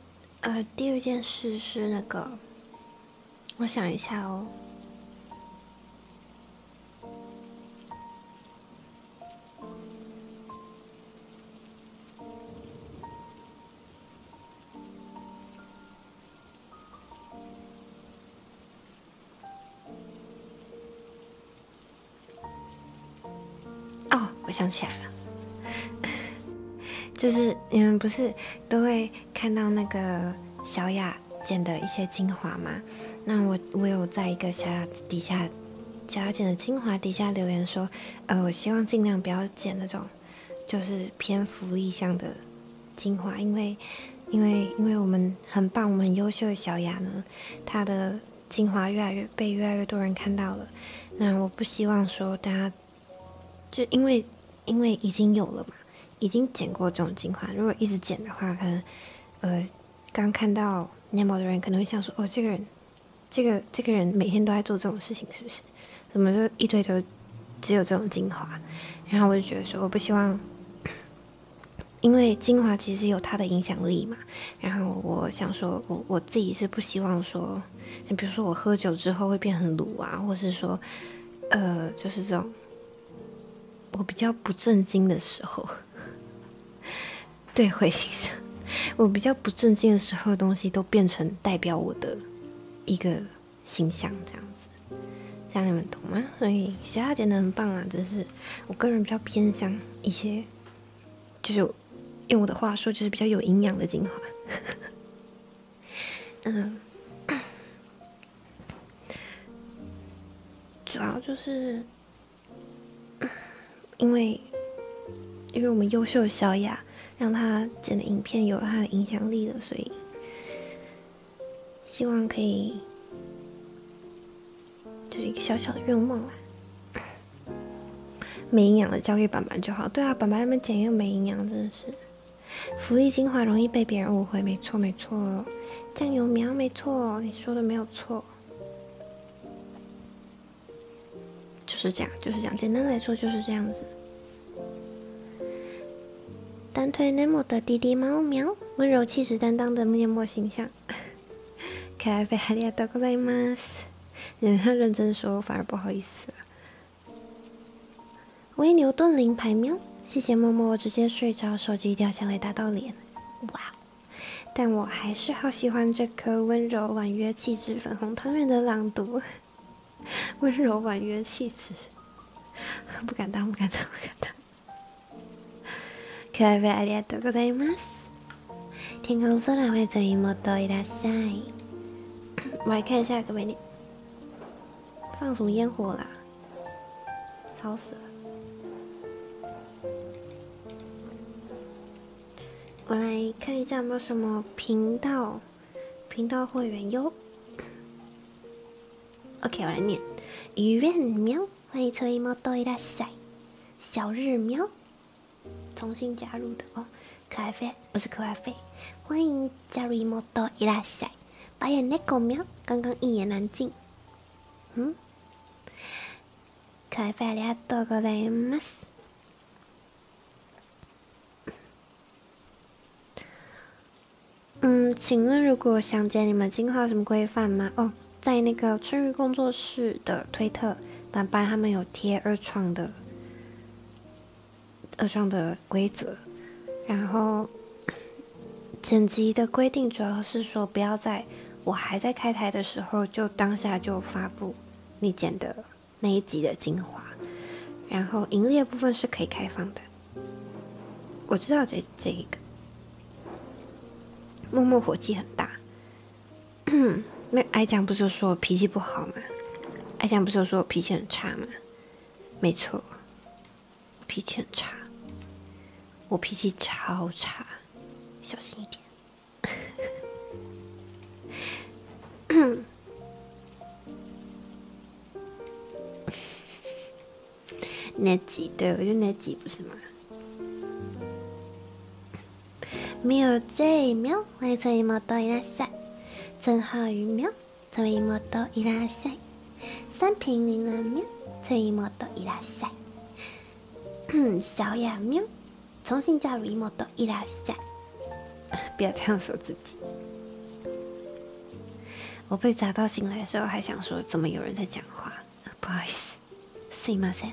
第2件事是那个，我想一下我想起来了，就是你们不是都会看到那个小雅剪的一些精华吗？那我有在一个小雅底下，小雅剪的精华底下留言说，我希望尽量不要剪那种就是偏福利向的精华，因为我们很棒，我们很优秀的小雅呢，她的精华被越来越多人看到了。那我不希望说大家就因为已经有了嘛，已经剪过这种精华，如果一直剪的话，可能刚看到 Nemo 的人可能会想说，这个人每天都在做这种事情，是不是？怎么就一堆都只有这种精华？然后我就觉得说，我不希望，因为精华其实有它的影响力嘛。然后我想说，我自己是不希望说，比如说我喝酒之后会变很鲁啊，或是说，就是这种。我比较不正经的时候，对，回形象，我比较不正经的时候的东西都变成代表我的一个形象，这样子，这样你们懂吗？所以小雅剪得很棒啊，只是我个人比较偏向一些，就是用我的话说，就是比较有营养的精华。主要就是。因为我们优秀的小雅让她剪的影片有她的影响力了，所以希望可以就是一个小小的愿望啦。没营养的交给板板就好。对啊，板板那边剪又没营养，真的是。福利精华容易被别人误会，没错没错。酱油苗没错，你说的没有错。就是这样，就是这样。简单来说就是这样子。单推 Nemo 的弟弟猫喵，温柔气质担当的面膜形象。可愛いありがとうございます。你们要认真说，反而不好意思了。威牛顿灵牌喵，谢谢默默，我直接睡着，手机掉下来打到脸。哇！但我还是好喜欢这颗温柔婉约气质粉红汤圆的朗读。温柔婉约气质，不敢当，不敢当，不敢当。可愛いありがとうございます。天空空会随妹いらっしゃい。我来看一下可不可以放什么烟火啦，吵死了。我来看一下有没有什么频道会员哟。OK， 我来念。鱼愿喵，欢迎随妹いらっしゃい。小日喵，重新加入的哦。可愛飞不是可愛飞，欢迎加入妹いらっしゃい。白眼猫喵，刚刚一言难尽。可愛いありがとうございます。请问如果想见你们进化什么规范吗？哦，在那个春雨工作室的推特板板他们有贴二创的规则，然后剪辑的规定主要是说不要在我还在开台的时候就当下就发布你剪的那一集的精华，然后盈利的部分是可以开放的。我知道这一个默默火气很大。那爱酱不是说我脾气不好吗？爱酱不是说我脾气很差吗？没错，我脾气很差，我脾气超差，小心一点。那集对，我就那集不是吗？没有 J 喵，欢迎随妹いらっしゃい。陈浩宇喵，随妹いらっしゃい。三平零蓝喵，随妹いらっしゃい。小雅喵，重新加入妹いらっしゃい。不要这样说自己。我被砸到醒来的时候，还想说怎么有人在讲话，不好意思，すいません。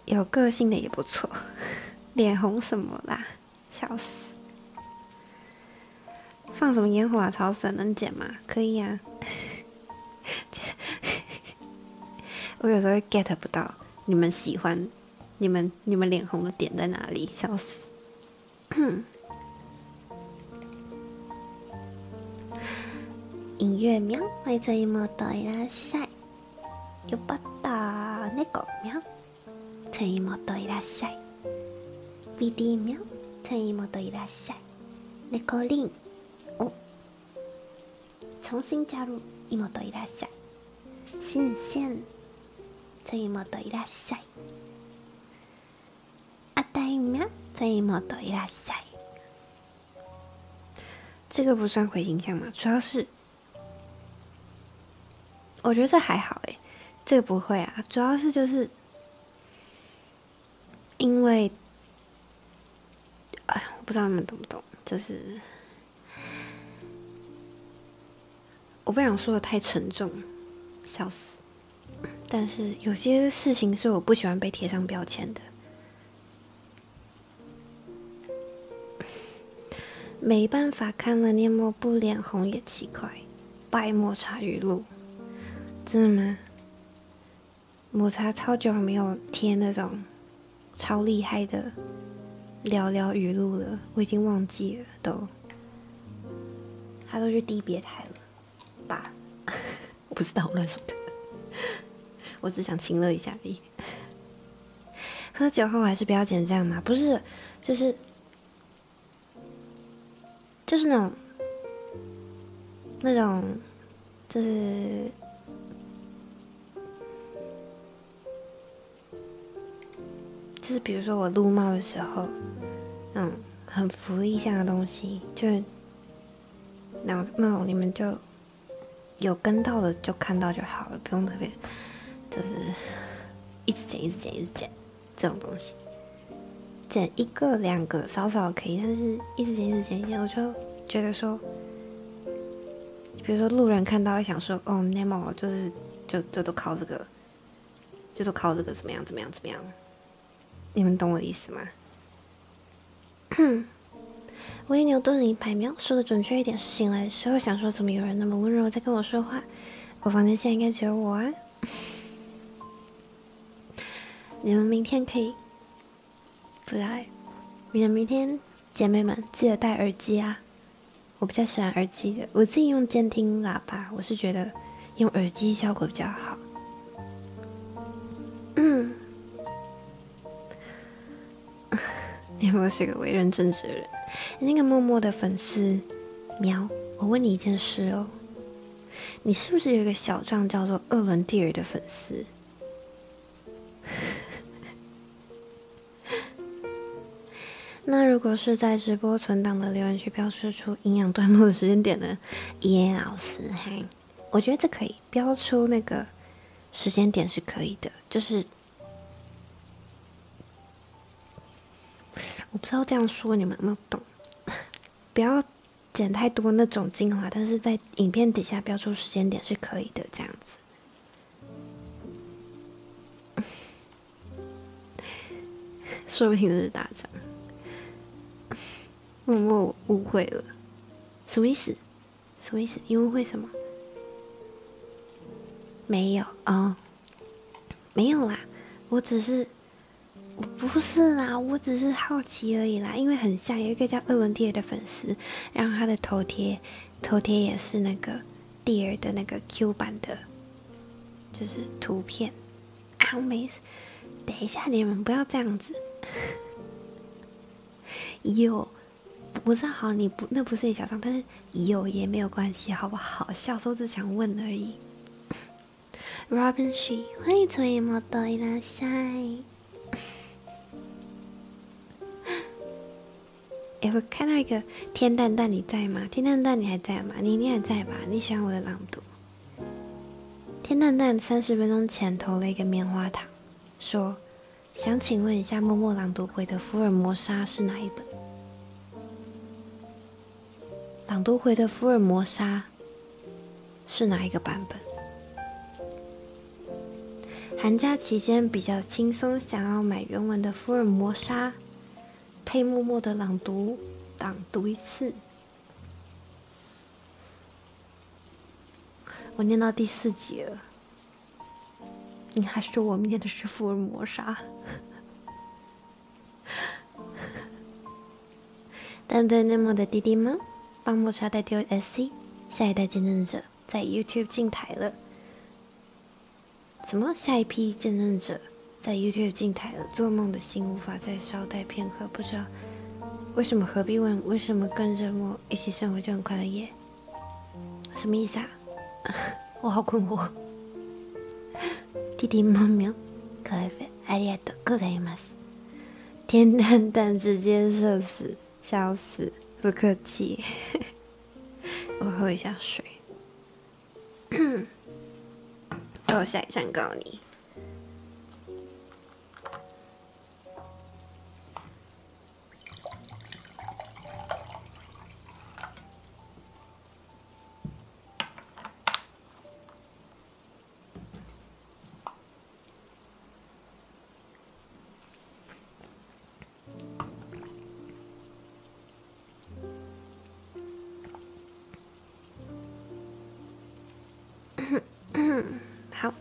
有个性的也不错，脸红什么啦？笑死！放什么烟火啊？超神能剪吗？可以啊。我有时候会 get 不到你们喜欢你们脸红的点在哪里，笑死！音乐喵，欢迎随妹いらっしゃい。よばった猫喵。随妹いらっしゃい。BD 喵，随妹いらっしゃい。猫リン，哦，重新加入妹いらっしゃい。线线，随妹いらっしゃい。あたい喵，随妹いらっしゃい。这个不算回形象嘛，主要是我觉得这还好诶，这个不会啊，主要是就是因为，哎，我不知道你们懂不懂，就是我不想说的太沉重，笑死。但是有些事情是我不喜欢被贴上标签的。没办法看了念默不脸红也奇怪，拜抹茶语录，真的吗？抹茶超久没有贴那种超厉害的聊聊语录了，我已经忘记了都。他都去低别台了吧？我不知道，我乱说的。我只想亲热一下而已。喝酒后还是不要剪这样嘛？不是，就是那种，就就是比如说我录帽的时候，很福利向的东西，就是那种你们就有跟到的就看到就好了，不用特别就是一直剪这种东西，剪1个2个少少可以，但是一直剪，我就觉得说，比如说路人看到会想说，哦 ，Nemo 就都靠这个，怎么样，你们懂我的意思吗？维牛顿了100秒，说的准确一点是醒来的时候想说，怎么有人那么温柔在跟我说话？我房间现在应该只有我啊。你们明天可以，不来，你们明天姐妹们记得戴耳机啊。我比较喜欢耳机的，我自己用监听喇叭，我是觉得用耳机效果比较好。你有没有是个为人正直的人？那个默默的粉丝喵，我问你一件事哦，你是不是有一个小账叫做2轮蒂尔的粉丝？那如果是在直播存档的留言区标示出营养段落的时间点呢？叶老师，我觉得这可以标出那个时间点是可以的，就是我不知道这样说你们有没有懂，不要剪太多那种精华，但是在影片底下标出时间点是可以的，这样子。说不定这是大奖。默默我误会了，什么意思？你误会什么？没有啊，没有啦，我不是啦，我只是好奇而已啦，因为很像有一个叫2轮蒂尔的粉丝，然后他的头贴也是那个蒂尔的那个 Q 版的，就是图片啊，没事，等一下你们不要这样子，有。我知道，好，那不是你小账，但是有也没有关系，好不好？小时候只想问而已。Robin She， 欢迎最美丽的Logo。我看到一个天蛋蛋，你在吗？天蛋蛋，你还在吗？你还在吧？你喜欢我的朗读？天蛋蛋30分钟前投了一个棉花糖，说想请问一下，默默朗读会的福尔摩沙是哪一本？朗读回的福尔摩沙是哪一个版本？寒假期间比较轻松，想要买原文的福尔摩沙，配默默的朗读一次。我念到第4集了，你还说我念的是福尔摩沙？但对Nemo的弟弟们。帮抹茶代丢 SC， 下一代见证者在 YouTube 进台了。什么？下一批见证者在 YouTube 进台了？做梦的心无法再稍待片刻，不知道为什么？何必问？为什么跟着我一起生活就很快乐耶？什么意思啊？我好困惑。弟弟们喵，可爱粉，ありがとうございます。天蛋蛋直接社死，笑死。不客气，我喝一下水。我下一站告你。好，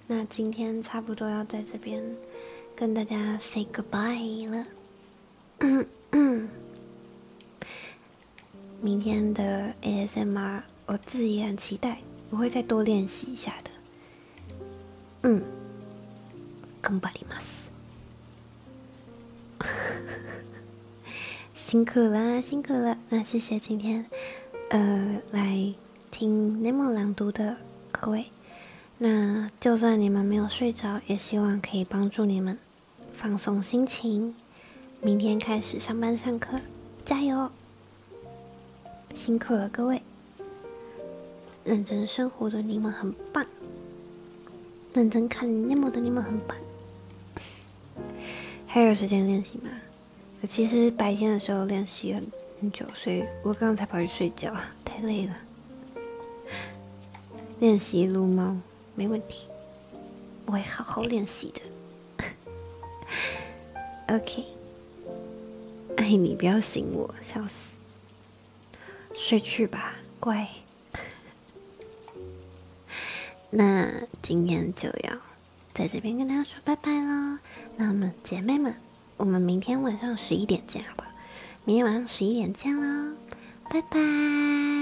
那今天差不多要在这边跟大家 say goodbye 了。明天的 ASMR 我自己也很期待，我会再多练习一下的。頑張ります。辛苦了。那谢谢今天来听 Nemo 朗读的各位，那就算你们没有睡着，也希望可以帮助你们放松心情。明天开始上班上课，加油！辛苦了各位，认真生活的你们很棒，认真看 Nemo 的你们很棒。还有时间练习吗？我其实白天的时候练习很久，所以我刚刚才跑去睡觉，太累了。练习撸猫没问题，我会好好练习的。OK， 爱你不要醒我，笑死！睡去吧，乖。那今天就要在这边跟大家说拜拜咯。那我们姐妹们，我们明天晚上11点见，好不好？明天晚上11点见咯，拜拜。